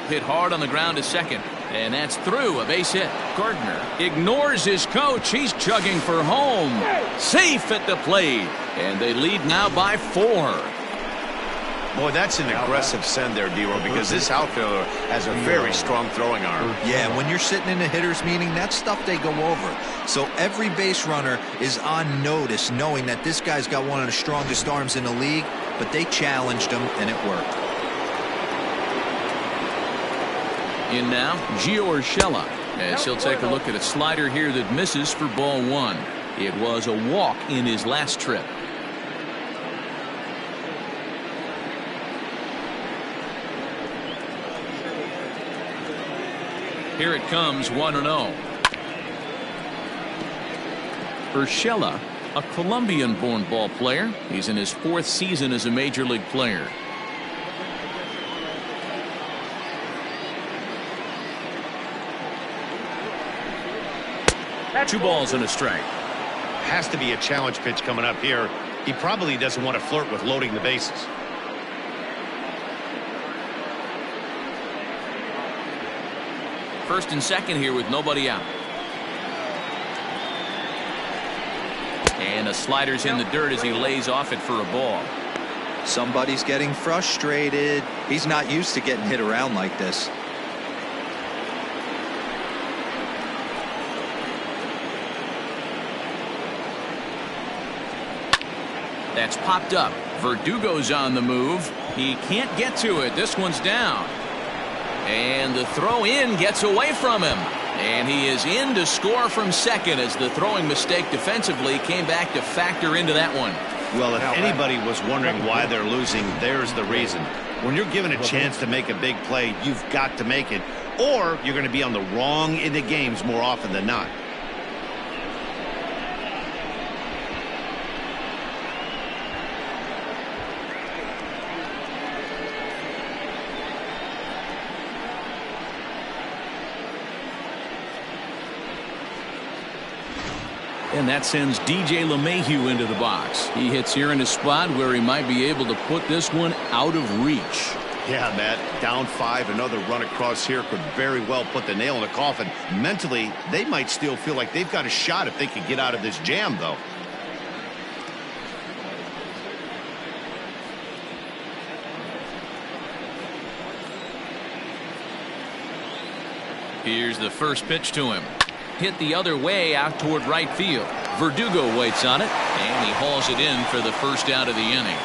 Hit hard on the ground to second. And that's through, a base hit. Gardner ignores his coach. He's chugging for home. Safe at the plate. And they lead now by 4. Boy, that's an aggressive send there, D-Row, because this outfielder has a very strong throwing arm. Yeah, when you're sitting in a hitter's meeting, that's stuff they go over. So every base runner is on notice, knowing that this guy's got one of the strongest arms in the league. but they challenged him, and it worked. In now, Gio Urshela, as he'll take a look at a slider here that misses for ball one. It was a walk in his last trip. Here it comes, 1-0. Urshela, a Colombian-born ball player. He's in his 4th season as a major league player. Two balls and a strike. Has to be a challenge pitch coming up here. He probably doesn't want to flirt with loading the bases. First and second here with nobody out. And a slider's in the dirt as he lays off it for a ball. Somebody's getting frustrated. He's not used to getting hit around like this. That's popped up. Verdugo's on the move. He can't get to it. This one's down. And the throw in gets away from him. And he is in to score from second as the throwing mistake defensively came back to factor into that one. Well, if anybody was wondering why they're losing, there's the reason. When you're given a chance to make a big play, you've got to make it, or you're going to be on the wrong end of games more often than not. And that sends DJ LeMahieu into the box. He hits here in a spot where he might be able to put this one out of reach. Yeah, Matt, down 5, another run across here could very well put the nail in the coffin. Mentally, they might still feel like they've got a shot if they could get out of this jam, though. Here's the first pitch to him. Hit the other way out toward right field. Verdugo waits on it, and he hauls it in for the first out of the inning.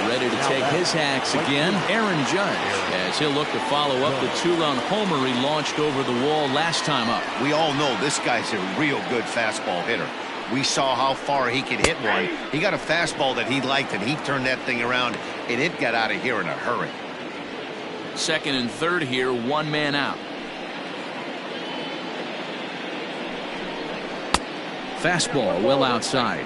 Ready to take his hacks again, Aaron Judge, as he'll look to follow up the 2-run homer he launched over the wall last time up. We all know this guy's a real good fastball hitter. We saw how far he could hit one. He got a fastball that he liked, and he turned that thing around, and it got out of here in a hurry. Second and third here, one man out. Fastball well outside.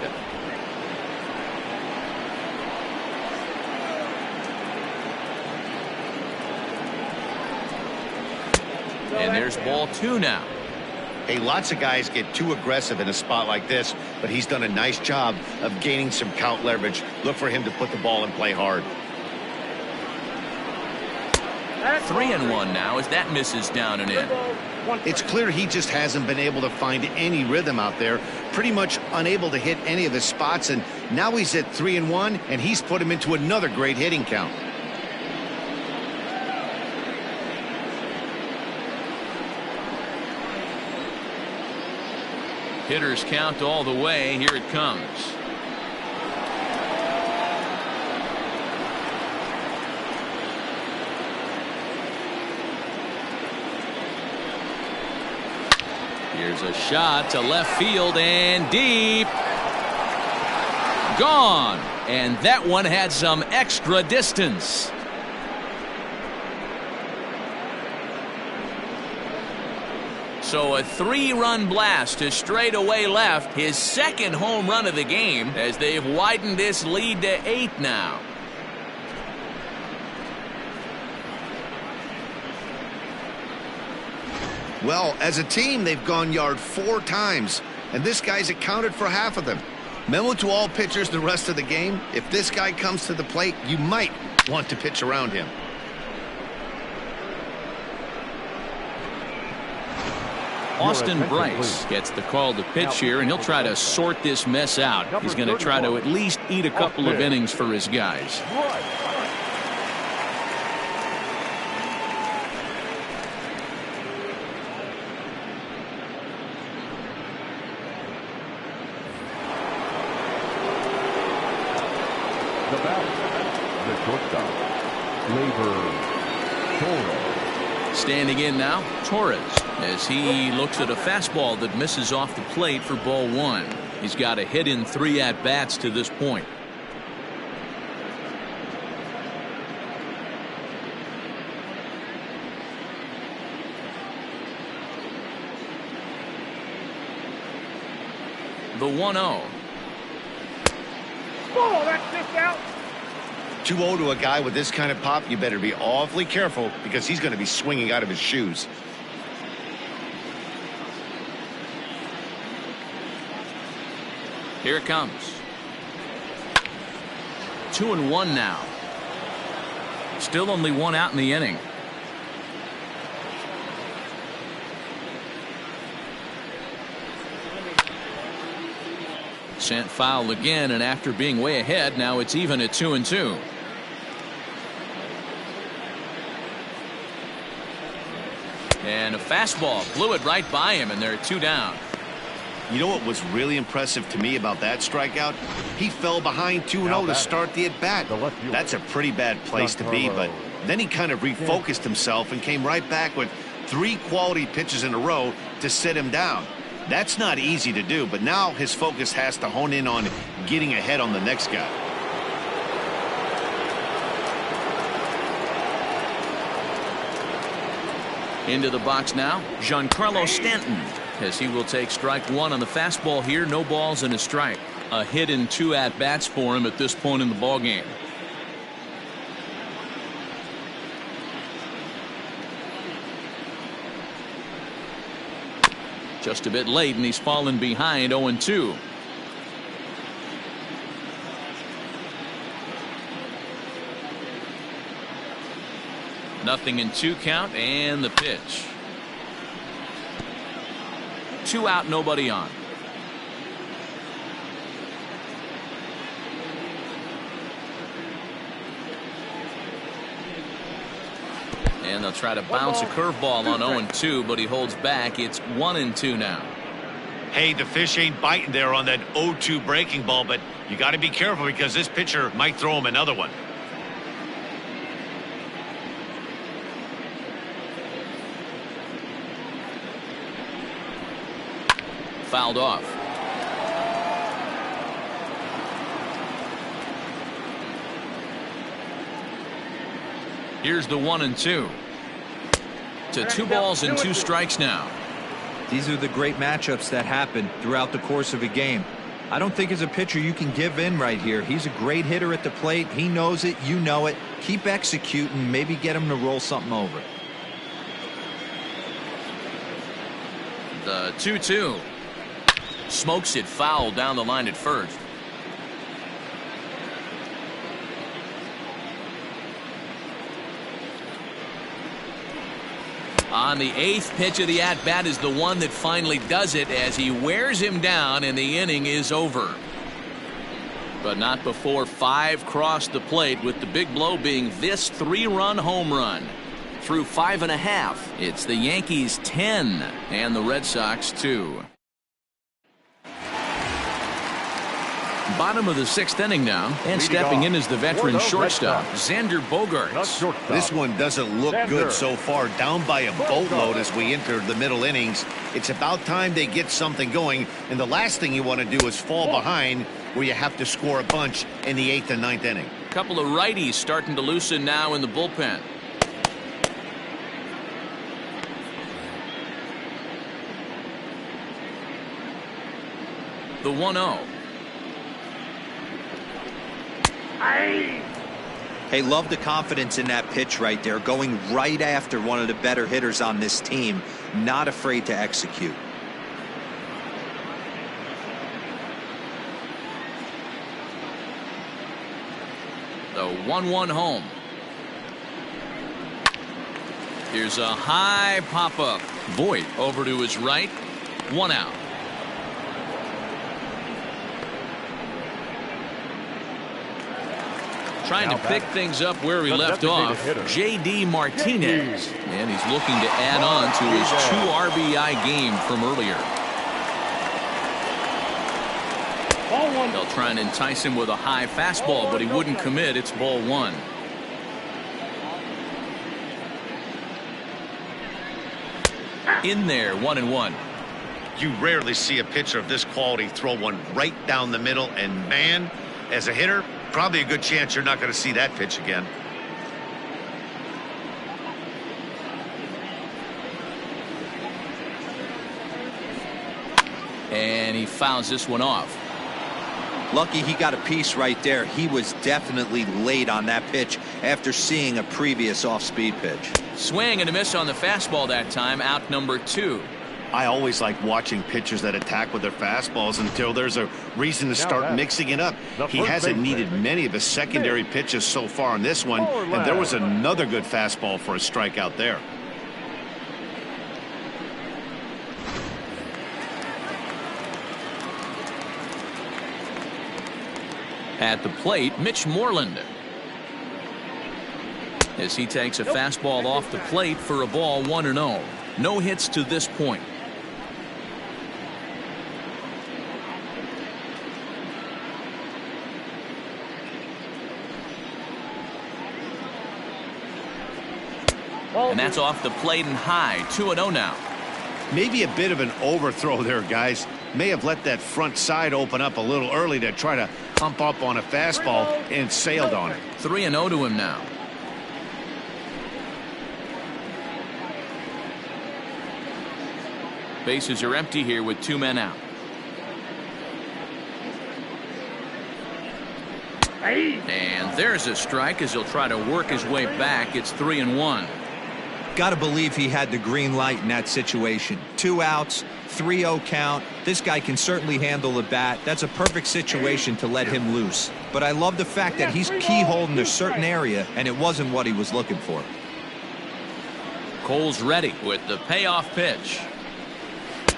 And there's ball 2 now. Hey, lots of guys get too aggressive in a spot like this, but he's done a nice job of gaining some count leverage. Look for him to put the ball in play hard. 3-1 now as that misses down and in. It's clear he just hasn't been able to find any rhythm out there, pretty much unable to hit any of his spots, and now he's at 3-1, and he's put him into another great hitting count. Hitters count all the way. Here it comes. Here's a shot to left field and deep. Gone. And that one had some extra distance. So a 3-run blast to straightaway left, his second home run of the game, as they've widened this lead to 8 now. Well, as a team, they've gone yard 4 times, and this guy's accounted for half of them. Memo to all pitchers the rest of the game: if this guy comes to the plate, you might want to pitch around him. Austin Bryce gets the call to pitch here, and he'll try to sort this mess out. He's going to try to at least eat a couple of innings for his guys. shortstop, Torres. Standing in now, Torres, as he looks at a fastball that misses off the plate for ball one. He's got a hit in 3 at-bats to this point. The 1-0. Oh, that's just out. 2-0 to a guy with this kind of pop, you better be awfully careful because he's going to be swinging out of his shoes. Here it comes. 2-1 now. Still only 1 out in the inning. Sent foul again, and after being way ahead, now it's even at 2-2. And a fastball blew it right by him, and they're 2 down. You know what was really impressive to me about that strikeout? He fell behind 2-0 to start the at-bat. That's a pretty bad place to be, but then he kind of refocused himself and came right back with 3 quality pitches in a row to sit him down. That's not easy to do, but now his focus has to hone in on getting ahead on the next guy. Into the box now, Giancarlo Stanton, as he will take strike 1 on the fastball here. No balls and a strike. A hit in 2 at-bats for him at this point in the ballgame. Just a bit late, and he's fallen behind 0-2. Nothing in 2 count, and the pitch. 2 out, nobody on. And they'll try to bounce a curveball on 0-2, but he holds back. It's 1-2 now. Hey, the fish ain't biting there on that 0-2 breaking ball, but you got to be careful because this pitcher might throw him another one. Fouled off. Here's the 1-2. To 2 balls and 2 strikes now. These are the great matchups that happen throughout the course of a game. I don't think as a pitcher you can give in right here. He's a great hitter at the plate. He knows it. You know it. Keep executing. Maybe get him to roll something over. The 2-2. Smokes it foul down the line at first. On the 8th pitch of the at-bat is the one that finally does it as he wears him down, and the inning is over. But not before 5 crossed the plate, with the big blow being this 3-run home run. Through 5.5, it's the Yankees 10 and the Red Sox 2. Bottom of the 6th inning now, and stepping in is the veteran shortstop, Xander Bogaerts. This one doesn't look good so far, down by a boatload as we enter the middle innings. It's about time they get something going, and the last thing you want to do is fall behind where you have to score a bunch in the 8th and 9th inning. A couple of righties starting to loosen now in the bullpen. The 1-0. Hey, love the confidence in that pitch right there, going right after one of the better hitters on this team, not afraid to execute. The 1-1 home. Here's a high pop-up. Voit over to his right. 1 out. Trying to pick things up where he left off, J.D. Martinez. And he's looking to add on to his 2 RBI game from earlier. They'll try and entice him with a high fastball, but he wouldn't commit. It's ball 1. In there, 1-1. You rarely see a pitcher of this quality throw one right down the middle, and man, as a hitter, probably a good chance you're not going to see that pitch again. And he fouls this one off. Lucky he got a piece right there. He was definitely late on that pitch after seeing a previous off-speed pitch. Swing and a miss on the fastball that time, out number 2. I always like watching pitchers that attack with their fastballs until there's a reason to start mixing it up. He hasn't needed many of his secondary pitches so far in this one, and there was another good fastball for a strikeout there. At the plate, Mitch Moreland. As he takes a fastball off the plate for a ball, 1-0. No hits to this point. And that's off the plate and high, 2-0 now. Maybe a bit of an overthrow there, guys. May have let that front side open up a little early to try to pump up on a fastball and sailed on it. 3-0 to him now. Bases are empty here with 2 men out. And there's a strike as he'll try to work his way back. It's 3-1. Got to believe he had the green light in that situation. 2 outs, 3-0 count. This guy can certainly handle the bat. That's a perfect situation to let him loose. But I love the fact that he's keyholed a certain area, and it wasn't what he was looking for. Cole's ready with the payoff pitch.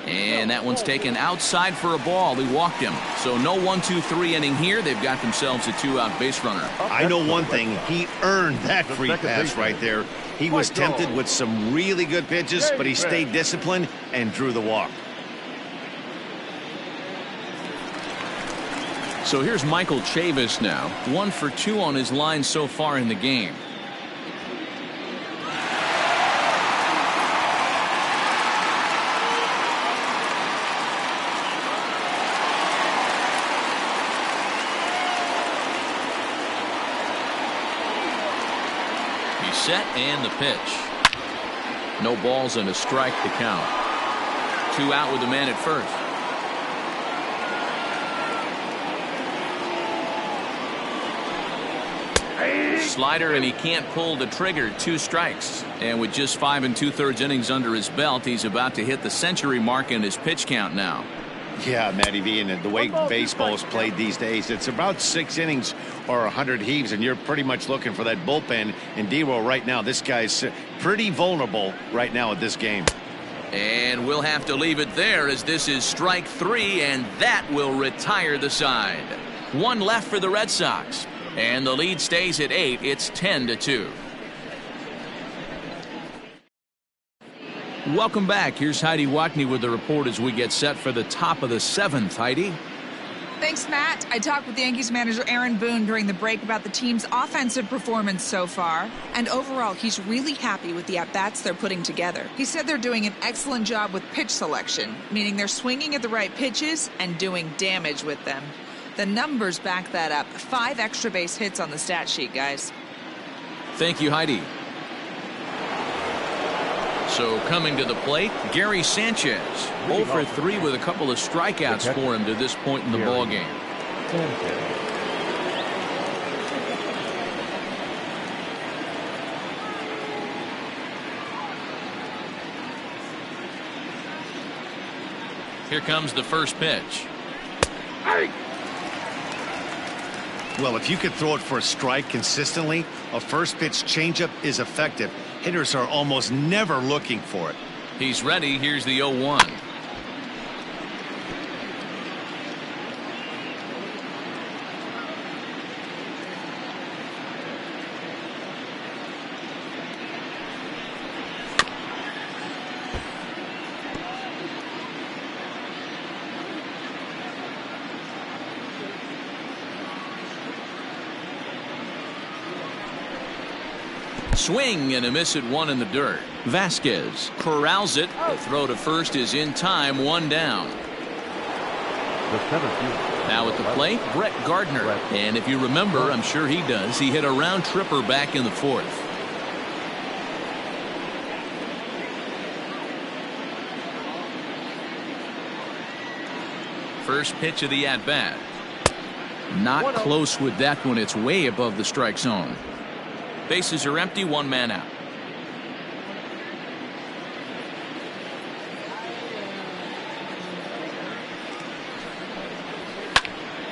And that one's taken outside for a ball. He walked him. So no 1-2-3 inning here. They've got themselves a 2-out base runner. I know one thing. He earned that free pass right there. He was tempted with some really good pitches, but he stayed disciplined and drew the walk. So here's Michael Chavis now. 1 for 2 on his line so far in the game. Set and the pitch. No balls and a strike to count. 2 out with the man at first. Slider, and he can't pull the trigger. 2 strikes. And with just 5 2/3 innings under his belt, he's about to hit the century mark in his pitch count now. Yeah, Matty V, and the way baseball is played these days, it's about 6 innings or 100 heaves, and you're pretty much looking for that bullpen. And D-Roll right now, this guy's pretty vulnerable right now at this game. And we'll have to leave it there as this is strike 3, and that will retire the side. 1 left for the Red Sox, and the lead stays at 8. It's 10-2. Welcome back. Here's Heidi Watney with the report as we get set for the top of the 7th. Heidi? Thanks, Matt. I talked with Yankees manager Aaron Boone during the break about the team's offensive performance so far. And overall, he's really happy with the at-bats they're putting together. He said they're doing an excellent job with pitch selection, meaning they're swinging at the right pitches and doing damage with them. The numbers back that up. 5 extra base hits on the stat sheet, guys. Thank you, Heidi. So coming to the plate, Gary Sanchez. 0 for 3 with a couple of strikeouts for him to this point in the ballgame. Here comes the first pitch. Well, if you could throw it for a strike consistently, a first pitch changeup is effective. Hitters are almost never looking for it. He's ready. Here's the 0-1. Swing and a miss at 1 in the dirt. Vasquez corrals it. The throw to first is in time, 1 down. The center fielder. Now at the plate, Brett Gardner. And if you remember, I'm sure he does, he hit a round tripper back in the 4th. First pitch of the at-bat. Not close with that one. It's way above the strike zone. Bases are empty, 1 man out.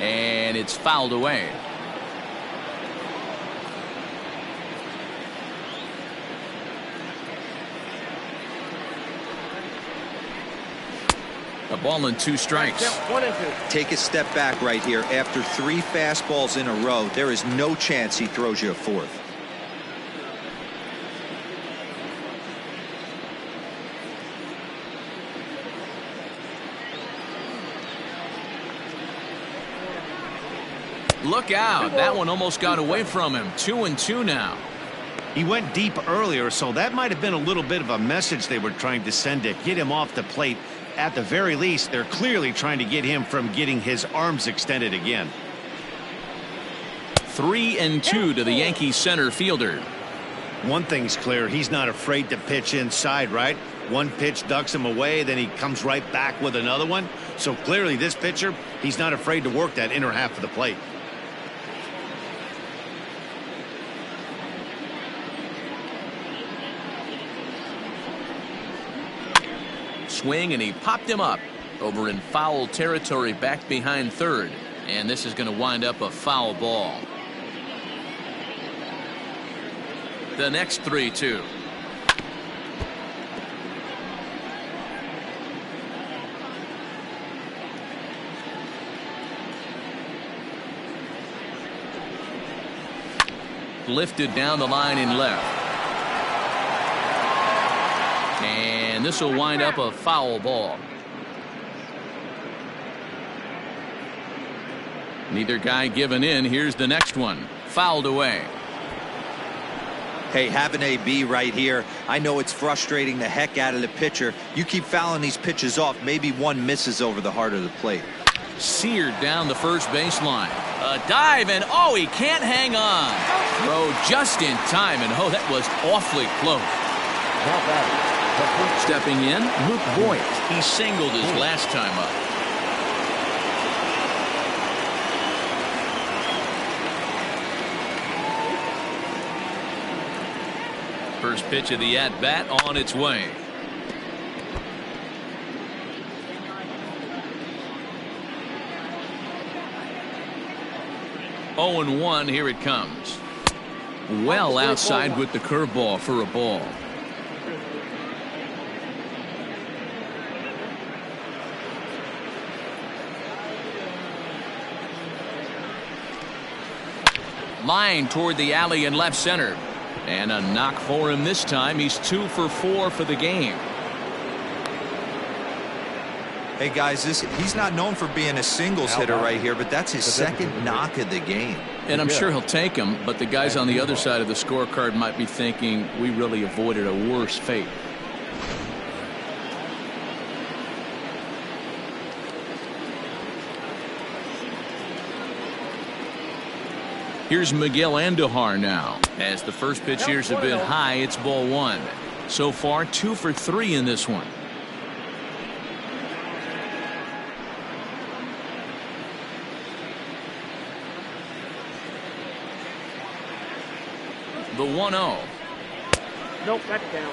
And it's fouled away. A ball and 2 strikes. 1 and 2. Take a step back right here. After 3 fastballs in a row, there is no chance he throws you a 4th. Look out. That one almost got away from him. 2-2 now. He went deep earlier, so that might have been a little bit of a message they were trying to send to get him off the plate. At the very least, they're clearly trying to get him from getting his arms extended again. 3-2 to the Yankees center fielder. One thing's clear, he's not afraid to pitch inside, right? One pitch ducks him away, then he comes right back with another one. So clearly this pitcher, he's not afraid to work that inner half of the plate. Swing, and he popped him up over in foul territory back behind third. And this is going to wind up a foul ball. The next 3-2. Lifted down the line in left. And this will wind up a foul ball. Neither guy giving in. Here's the next one. Fouled away. Hey, have an AB right here. I know it's frustrating the heck out of the pitcher. You keep fouling these pitches off. Maybe one misses over the heart of the plate. Seared down the first baseline. A dive, and oh, he can't hang on. Throw just in time, and oh, that was awfully close. Now batting. Stepping in, Luke Voigt. He singled his last time up. First pitch of the at-bat on its way. Oh and 1, here it comes. Well outside with the curveball for a ball. Line toward the alley in left center. And a knock for him this time. He's 2 for 4 for the game. Hey guys, he's not known for being a singles hitter right here, but that's his second knock of the game. And I'm sure he'll take him, but the guys on the other side of the scorecard might be thinking we really avoided a worse fate. Here's Miguel Andujar now. As the first pitch here's a bit high, it's ball 1. So far, 2 for 3 in this one. The 1-0. Nope, that's down.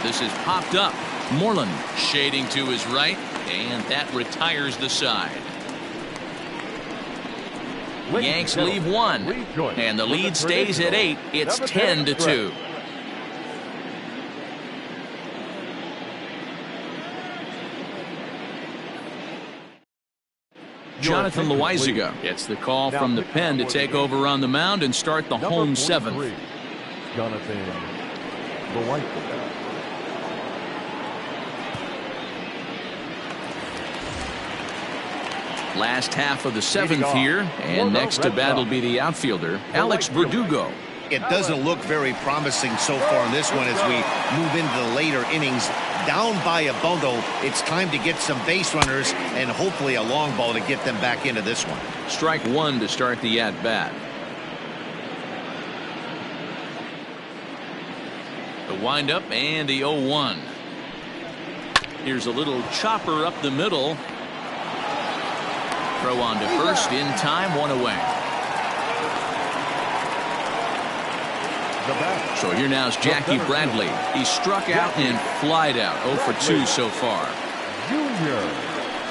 This is popped up. Moreland shading to his right, and that retires the side. Yanks leave 1, and the lead stays at 8. It's 10-2. Jonathan Loaizaga gets the call from the pen to take over on the mound and start the home 7th. Jonathan Loaizaga. Last half of the seventh here, and next to bat will be the outfielder, Alex Verdugo. It doesn't look very promising so far in this one as we move into the later innings. Down by a bundle, it's time to get some base runners and hopefully a long ball to get them back into this one. Strike one to start the at-bat. The windup and the 0-1. Here's a little chopper up the middle. Throw on to first in time, one away. So here now is Jackie Bradley. He struck out and flied out. 0 for 2 so far.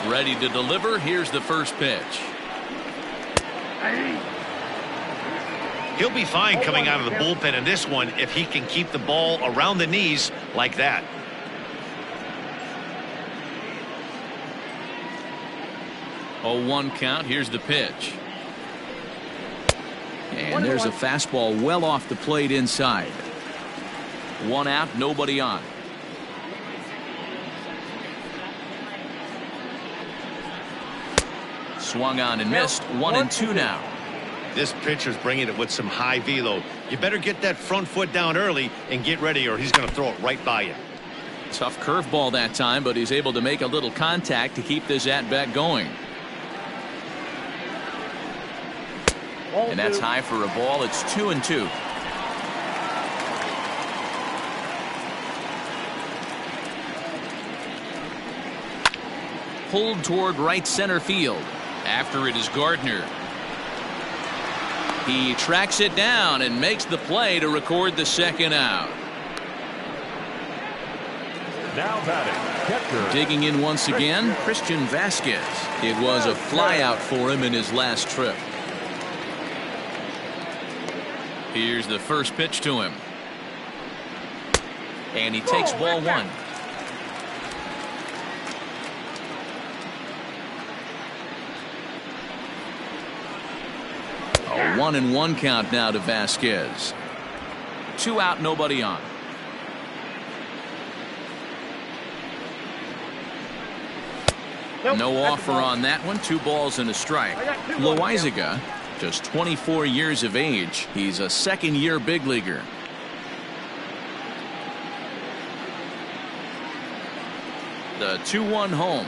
Ready to deliver. Here's the first pitch. He'll be fine coming out of the bullpen in this one if he can keep the ball around the knees like that. Oh, 1 count. Here's the pitch. And there's a fastball well off the plate inside. 1 out, nobody on. Swung on and missed. 1 and 2 now. This pitcher's bringing it with some high velo. You better get that front foot down early and get ready or he's going to throw it right by you. Tough curveball that time, but he's able to make a little contact to keep this at-bat going. And that's high for a ball. It's 2 and 2. Pulled toward right center field. After it is Gardner. He tracks it down and makes the play to record the second out. Now batting, catcher. Digging in once again, Christian Vasquez. It was a flyout for him in his last trip. Here's the first pitch to him. And he takes ball 1. A 1 and 1 count now to Vasquez. 2 out, nobody on. No offer on that one. 2 balls and a strike. Loizaga, just 24 years of age. He's a second-year big leaguer. The 2-1 home.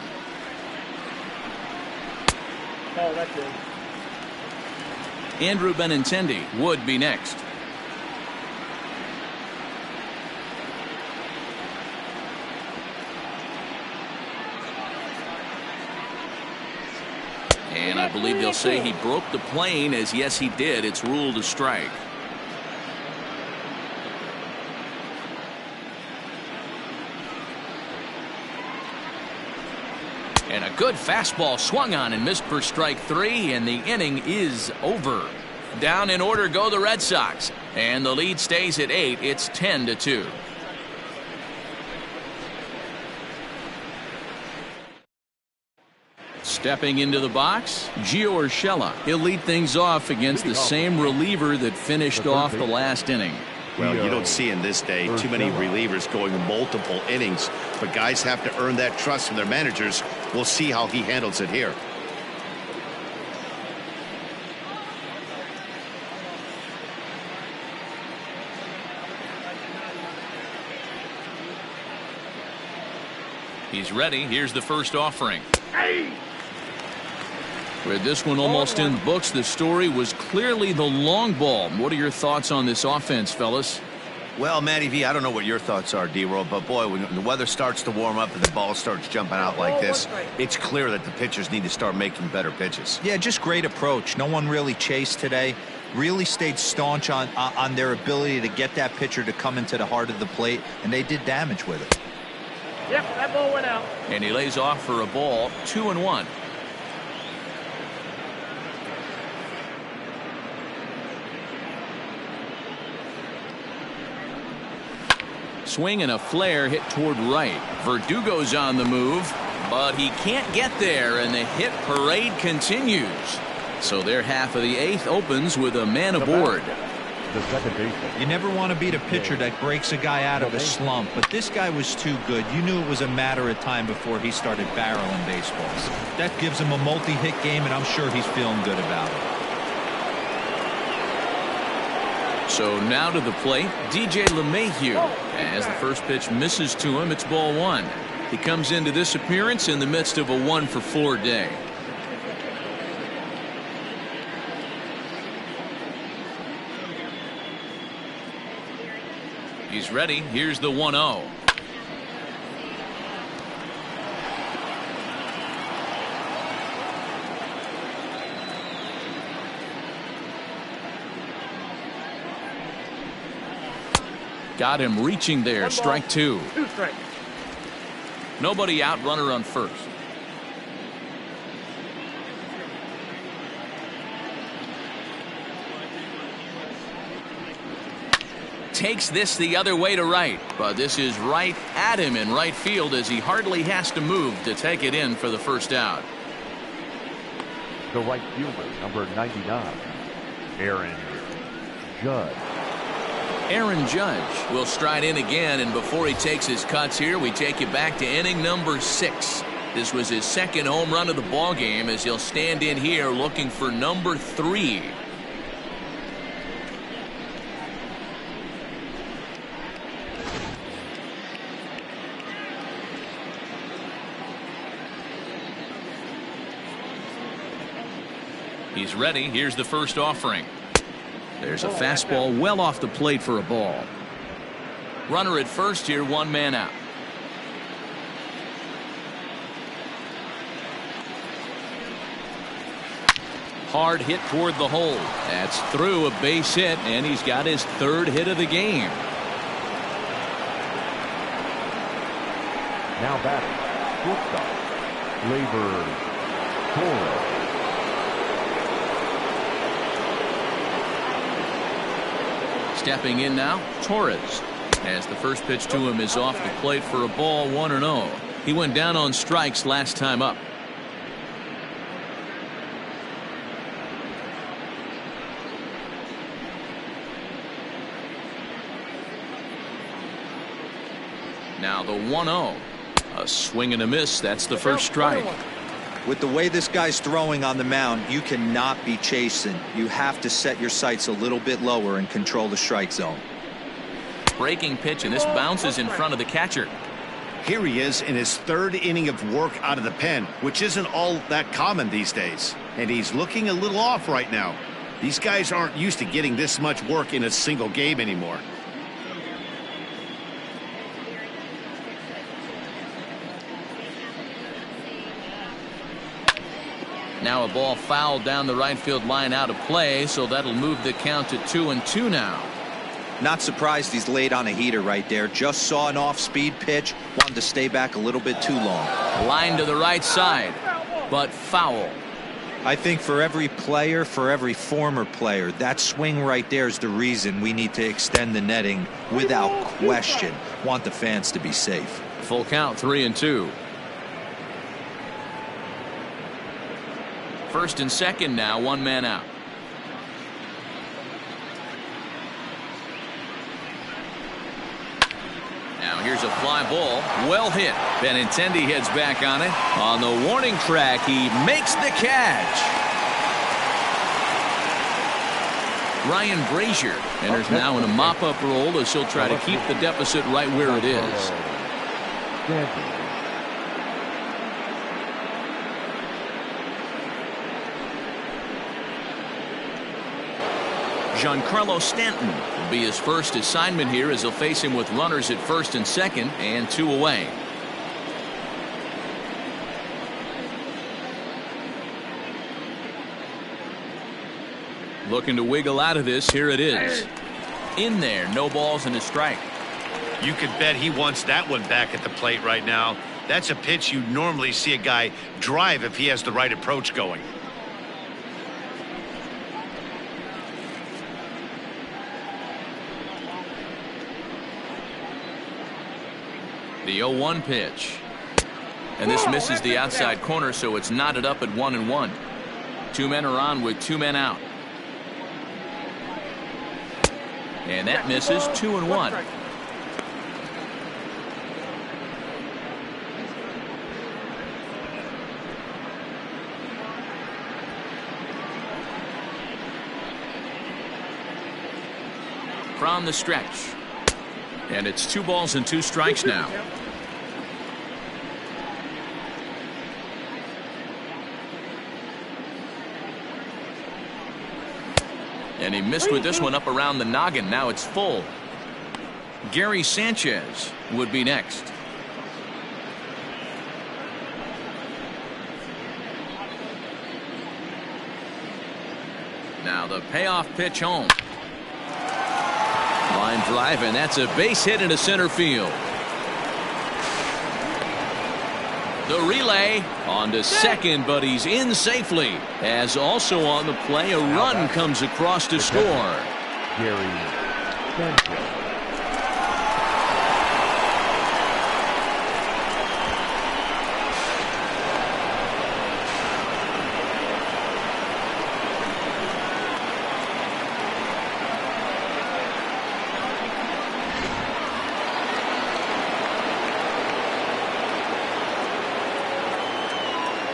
Oh, that's it. Andrew Benintendi would be next. And I believe they'll say he broke the plane, as yes he did. It's ruled a strike. And a good fastball swung on and missed for strike 3, and the inning is over. Down in order go the Red Sox, and the lead stays at 8. It's 10-2. Stepping into the box, Gio Urshela. He'll lead things off against the same reliever that finished off the last inning. Well, you don't see in this day too many relievers going multiple innings, but guys have to earn that trust from their managers. We'll see how he handles it here. He's ready. Here's the first offering. With this one almost in the books, the story was clearly the long ball. What are your thoughts on this offense, fellas? Well, Matty V, I don't know what your thoughts are, D-Roll, but boy, when the weather starts to warm up and the ball starts jumping out like this, it's clear that the pitchers need to start making better pitches. Yeah, just great approach. No one really chased today. Really stayed staunch on their ability to get that pitcher to come into the heart of the plate, and they did damage with it. Yep, that ball went out. And he lays off for a ball. 2-1. Swing and a flare hit toward right. Verdugo's on the move, but he can't get there, and the hit parade continues. So their half of the 8th opens with a man aboard. the second baseman. You never want to beat a pitcher that breaks a guy out of a slump, but this guy was too good. You knew it was a matter of time before he started barreling baseballs. That gives him a multi-hit game, and I'm sure he's feeling good about it. So now to the plate, DJ LeMahieu. As the first pitch misses to him, it's ball one. He comes into this appearance in the midst of a 1-for-4 day. He's ready. Here's the 1-0. Got him reaching there. Strike two. Two strikes. Nobody out, runner on first. Takes this the other way to right, but this is right at him in right field as he hardly has to move to take it in for the first out. The right fielder, number 99, Aaron Judge. Aaron Judge will stride in again, and before he takes his cuts here, we take you back to inning number 6. This was his second home run of the ball game as he'll stand in here looking for number 3. He's ready. Here's the first offering. There's a fastball well off the plate for a ball. Runner at first here, one man out. Hard hit toward the hole. That's through, a base hit, and he's got his 3rd hit of the game. Now batting, shortstop, Labor Torres. Stepping in now, Torres. As the first pitch to him is off the plate for a ball, 1-0. He went down on strikes last time up. Now the 1-0. A swing and a miss. That's the first strike. With the way this guy's throwing on the mound, you cannot be chasing. You have to set your sights a little bit lower and control the strike zone. Breaking pitch, and this bounces in front of the catcher. Here he is in his 3rd inning of work out of the pen, which isn't all that common these days. And he's looking a little off right now. These guys aren't used to getting this much work in a single game anymore. Now a ball fouled down the right field line out of play, so that'll move the count to 2-2 now. Not surprised he's laid on a heater right there. Just saw an off-speed pitch. Wanted to stay back a little bit too long. Line to the right side, but foul. I think for every player, for every former player, that swing right there is the reason we need to extend the netting without question. Want the fans to be safe. Full count, 3-2. First and second now, one man out. Now here's a fly ball, well hit. Benintendi heads back on it. On the warning track, he makes the catch. Ryan Brazier enters now in a mop-up role as he'll try to keep the deficit right where it is. Giancarlo Stanton will be his first assignment here as he'll face him with runners at first and second and 2 away. Looking to wiggle out of this. Here it is. In there. No balls and a strike. You could bet he wants that one back at the plate right now. That's a pitch you normally see a guy drive if he has the right approach going. The 0-1 pitch. And this misses the outside corner, so it's knotted up at 1-1. 2 men are on with 2 men out. And that misses. 2-1. From the stretch. And it's 2 balls and 2 strikes now. And he missed with this one up around the noggin. Now it's full. Gary Sanchez would be next. Now the payoff pitch home. Line drive, and that's a base hit into center field. The relay on to second, but he's in safely. As also on the play, a run comes across to score. Gary Sanchez.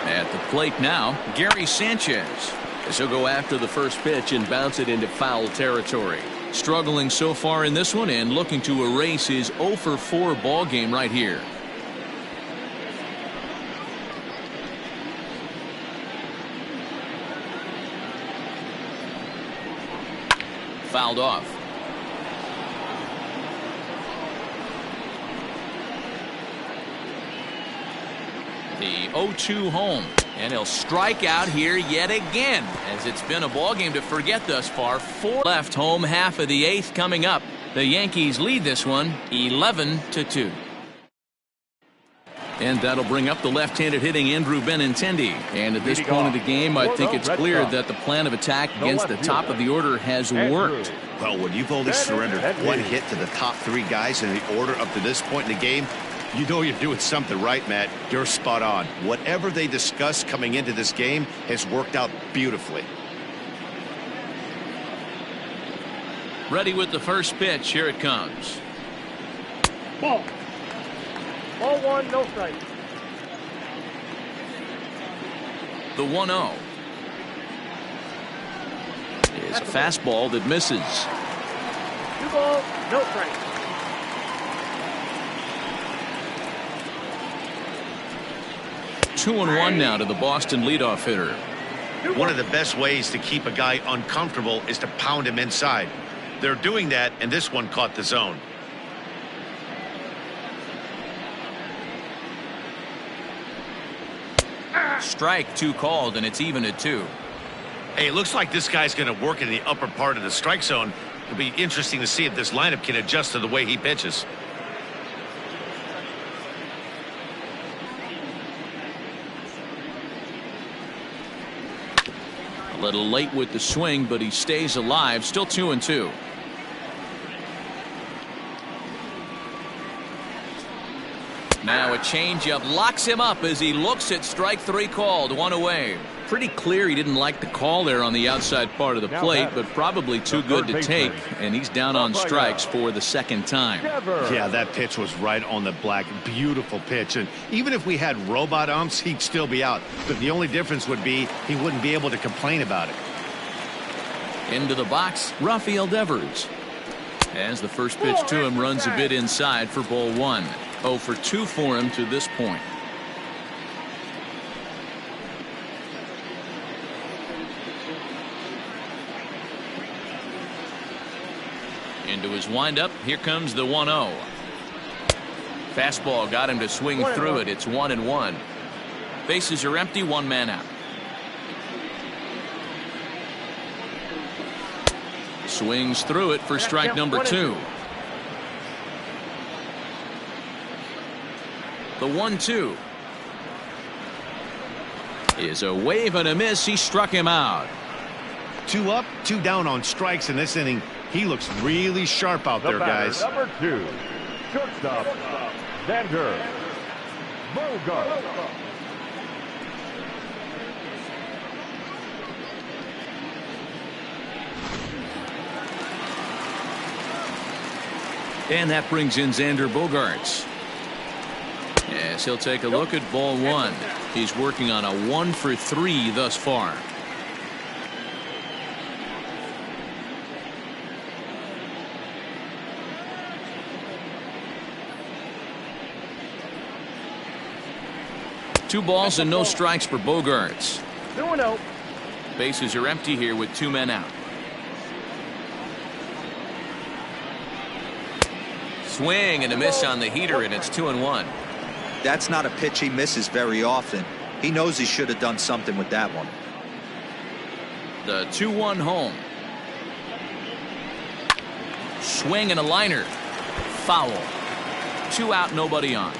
At the plate now, Gary Sanchez, as he'll go after the first pitch and bounce it into foul territory. Struggling so far in this one and looking to erase his 0 for 4 ball game right here. Fouled off. The 0-2 home, and he'll strike out here yet again, as it's been a ball game to forget thus far. 4 left, home half of the 8th coming up. The Yankees lead this one 11-2. And that'll bring up the left-handed hitting Andrew Benintendi. And at this point of the game, I think it's clear that the plan of attack against the top of the order has worked. Well, when you've only surrendered 1 hit to the top 3 guys in the order up to this point in the game, you know you're doing something right, Matt. You're spot on. Whatever they discussed coming into this game has worked out beautifully. Ready with the first pitch. Here it comes. Ball. Ball 1, no strike. The 1-0 is a fastball that misses. 2 balls, no strike. Two and 1 now to the Boston leadoff hitter. One of the best ways to keep a guy uncomfortable is to pound him inside. They're doing that, and this one caught the zone. Strike 2 called, and it's even at 2. Hey, it looks like this guy's going to work in the upper part of the strike zone. It'll be interesting to see if this lineup can adjust to the way he pitches. A little late with the swing, but he stays alive. Still 2-2. Now a changeup locks him up as he looks at strike 3 called. 1 away. Pretty clear he didn't like the call there on the outside part of the plate, but probably too good to take, and he's down on strikes for the 2nd time. Yeah, that pitch was right on the black. Beautiful pitch, and even if we had robot umps, he'd still be out. But the only difference would be he wouldn't be able to complain about it. Into the box, Rafael Devers. As the first pitch to him runs a bit inside for ball 1. 0 for 2 for him to this point. Into his windup. Here comes the 1-0. Fastball got him to swing through it. It's 1-1. Bases are empty. 1 man out. Swings through it for strike number 2. The 1-2 is a wave and a miss. He struck him out. 2 up, 2 down on strikes in this inning. He looks really sharp out there, guys. Number 2, shortstop, Xander Bogart. And that brings in Xander Bogaerts. Yes, he'll take a look at ball one. He's working on a 1-for-3 thus far. Two balls and no strikes for Bogaerts. 2-0. Bases are empty here with 2 men out. Swing and a miss on the heater, and it's 2-1. That's not a pitch he misses very often. He knows he should have done something with that one. The 2-1 home. Swing and a liner. Foul. 2 out, nobody on.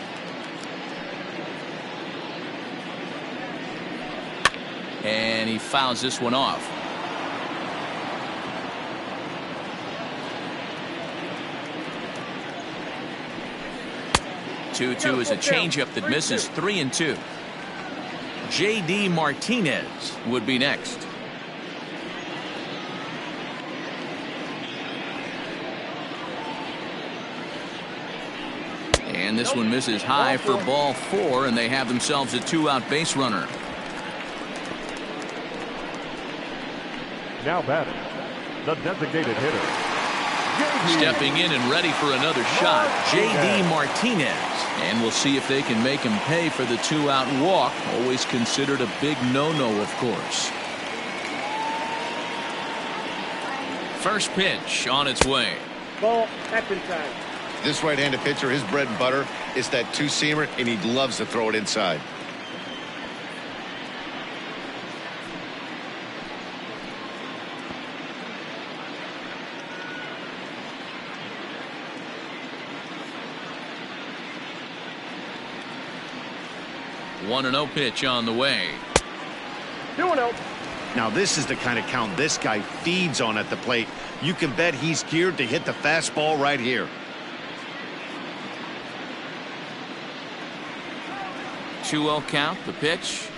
And he fouls this one off. Two is a changeup that misses. 3-2. J.D. Martinez would be next. And this one misses high for ball 4, and they have themselves a 2-out base runner. Now batting, the designated hitter. Stepping in and ready for another shot, J.D. Martinez. And we'll see if they can make him pay for the 2-out walk. Always considered a big no-no, of course. First pitch on its way. Ball, that's inside. This right-handed pitcher, his bread and butter is that two-seamer, and he loves to throw it inside. One 1-0 pitch on the way. 2-0. Now this is the kind of count this guy feeds on at the plate. You can bet he's geared to hit the fastball right here. 2-0 count, the pitch.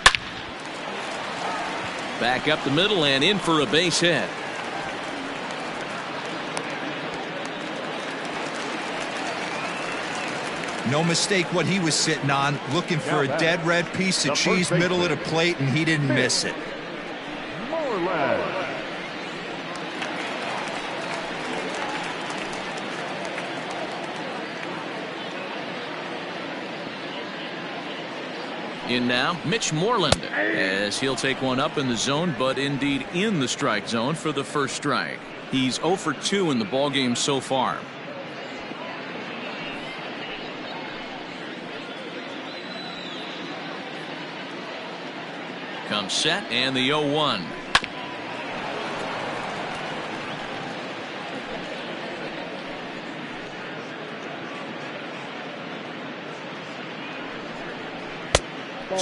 Back up the middle and in for a base hit. No mistake what he was sitting on, looking for a dead red piece of cheese middle of the plate, and he didn't miss it. In now, Mitch Moreland, as he'll take one up in the zone, but indeed in the strike zone for the first strike. He's 0 for 2 in the ballgame so far. Comes set and the 0-1.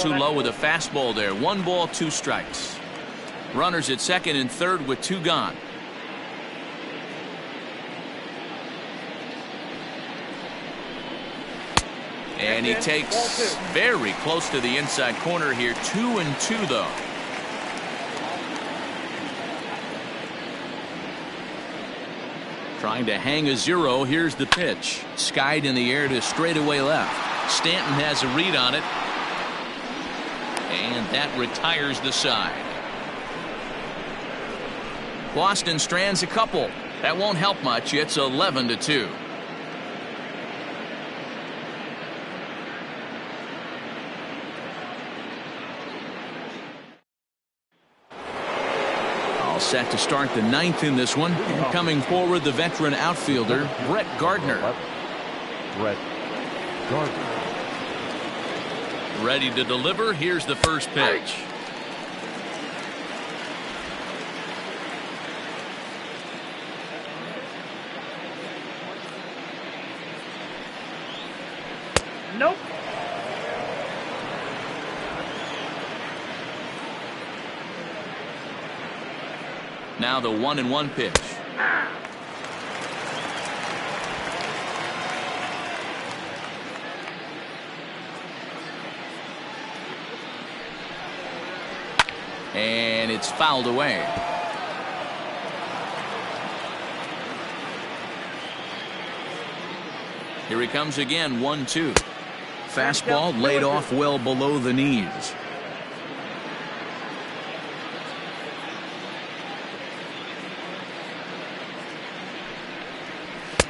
Too low with a fastball there. 1 ball, 2 strikes. Runners at second and third with 2 gone. And he takes very close to the inside corner here. 2-2 though. Trying to hang a 0. Here's the pitch. Skied in the air to straightaway left. Stanton has a read on it. And that retires the side. Boston strands a couple. That won't help much. It's 11-2. All set to start the 9th in this one. And coming forward, the veteran outfielder, Brett Gardner. Brett Gardner. Ready to deliver. Here's the first pitch. Nope. Now the 1-1 pitch. And it's fouled away. Here he comes again, 1-2. Fastball laid off well below the knees.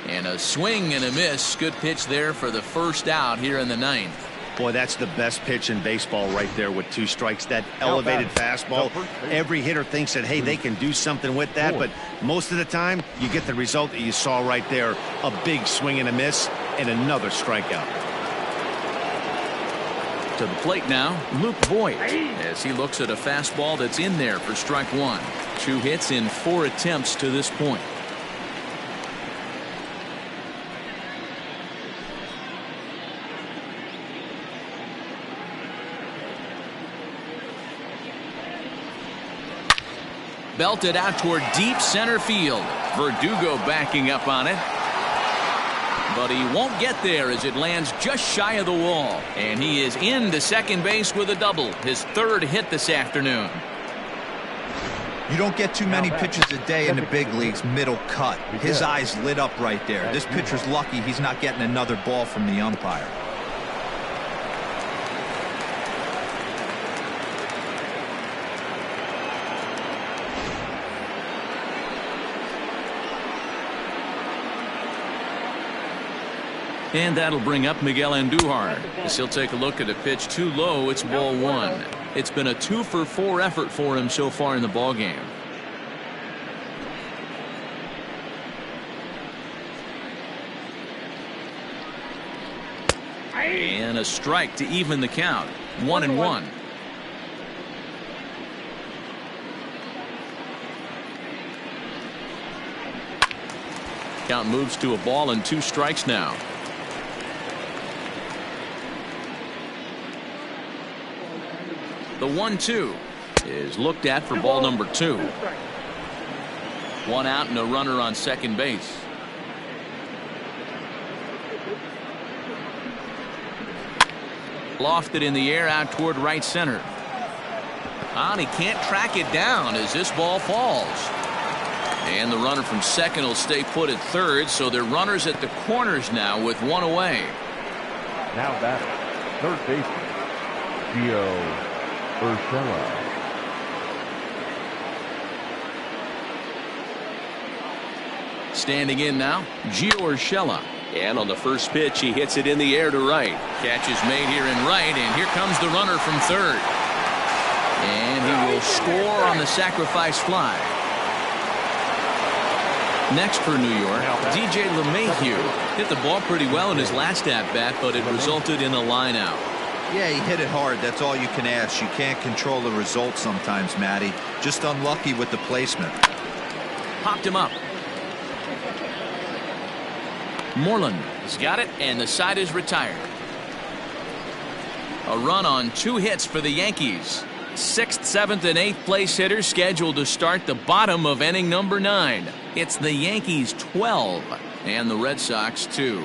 And a swing and a miss. Good pitch there for the first out here in the ninth. Boy, that's the best pitch in baseball right there with 2 strikes. That elevated fastball. Every hitter thinks that, hey, they can do something with that. But most of the time, you get the result that you saw right there. A big swing and a miss and another strikeout. To the plate now, Luke Voigt, as he looks at a fastball that's in there for strike 1. 2 hits in 4 attempts to this point. Belted out toward deep center field. Verdugo backing up on it. But he won't get there as it lands just shy of the wall. And he is into second base with a double. His 3rd hit this afternoon. You don't get too many pitches a day in the big leagues middle cut. His eyes lit up right there. This pitcher's lucky he's not getting another ball from the umpire. And that'll bring up Miguel Andujar as he'll take a look at a pitch too low. It's ball 1. It's been a 2-for-4 effort for him so far in the ball game. And a strike to even the count. 1-1. Count moves to a ball and 2 strikes now. The 1-2 is looked at for ball number 2. 1 out and a runner on second base. Lofted in the air out toward right center. And he can't track it down as this ball falls. And the runner from second will stay put at third, so they're runners at the corners now with 1 away. Now batting, third baseman, Gio Urshela. Standing in now, Gio Urshela. And on the first pitch, he hits it in the air to right. Catch is made here in right, and here comes the runner from third. And he will score on the sacrifice fly. Next for New York, DJ LeMahieu hit the ball pretty well in his last at-bat, but it resulted in a line out. Yeah, he hit it hard. That's all you can ask. You can't control the result sometimes, Matty. Just unlucky with the placement. Popped him up. Moreland has got it, and the side is retired. A run on 2 hits for the Yankees. 6th, 7th, and 8th place hitters scheduled to start the bottom of inning number 9. It's the Yankees 12 and the Red Sox 2.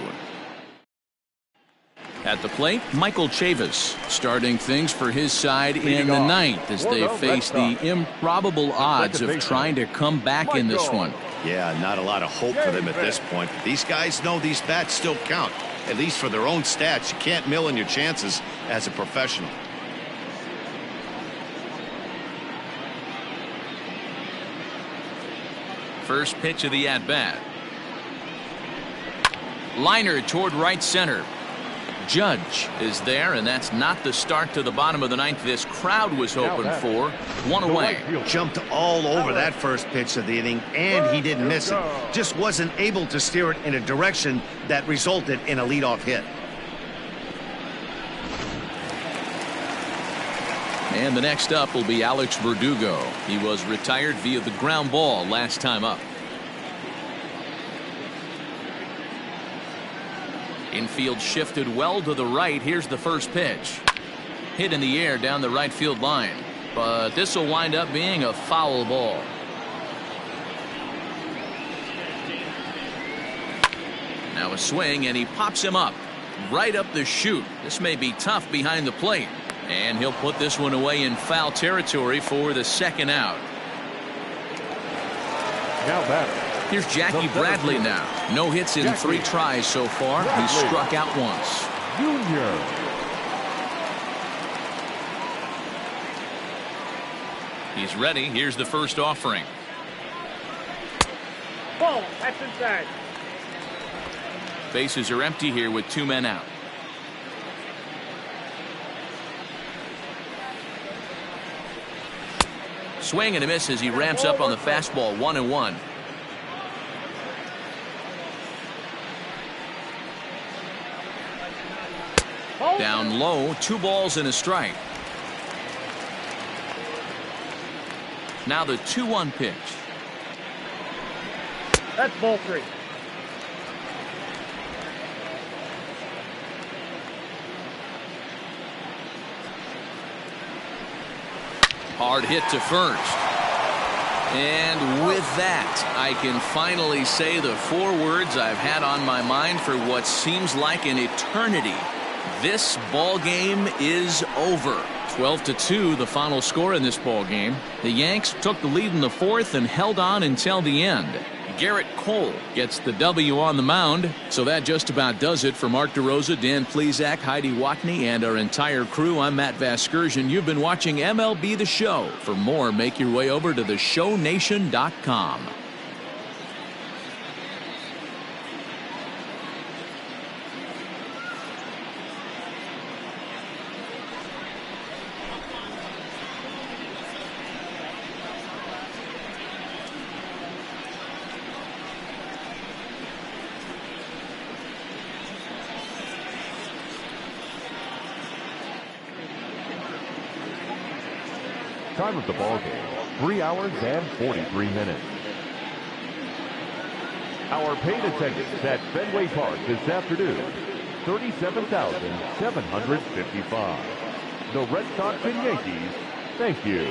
At the plate, Michael Chavis starting things for his side in the ninth as they face the improbable odds of trying to come back in this one. Yeah, not a lot of hope for them at this point. But these guys know these bats still count, at least for their own stats. You can't mill in your chances as a professional. First pitch of the at-bat. Liner toward right center. Judge is there, and that's not the start to the bottom of the ninth this crowd was hoping for. 1 away. Jumped all over that first pitch of the inning, and he didn't miss it. Just wasn't able to steer it in a direction that resulted in a leadoff hit. And the next up will be Alex Verdugo. He was retired via the ground ball last time up. Infield shifted well to the right. Here's the first pitch. Hit in the air down the right field line. But this will wind up being a foul ball. Now a swing, and he pops him up. Right up the chute. This may be tough behind the plate. And he'll put this one away in foul territory for the second out. Now batter, Here's Jackie Bradley now. No hits in 3 tries so far. He's struck out once. Junior. He's ready. Here's the first offering. Ball. That's inside. Bases are empty here with 2 men out. Swing and a miss as he ramps up on the fastball. 1-1. Down low, 2 balls and a strike. Now the 2-1 pitch. That's ball 3. Hard hit to first. And with that, I can finally say the 4 words I've had on my mind for what seems like an eternity. This ball game is over. 12-2, the final score in this ball game. The Yanks took the lead in the 4th and held on until the end. Garrett Cole gets the W on the mound. So that just about does it for Mark DeRosa, Dan Plesac, Heidi Watney, and our entire crew. I'm Matt Vasgersian. You've been watching MLB The Show. For more, make your way over to theshownation.com. Time of the ball game, 3 hours and 43 minutes. Our paid attendance at Fenway Park this afternoon, 37,755. The Red Sox and Yankees, thank you.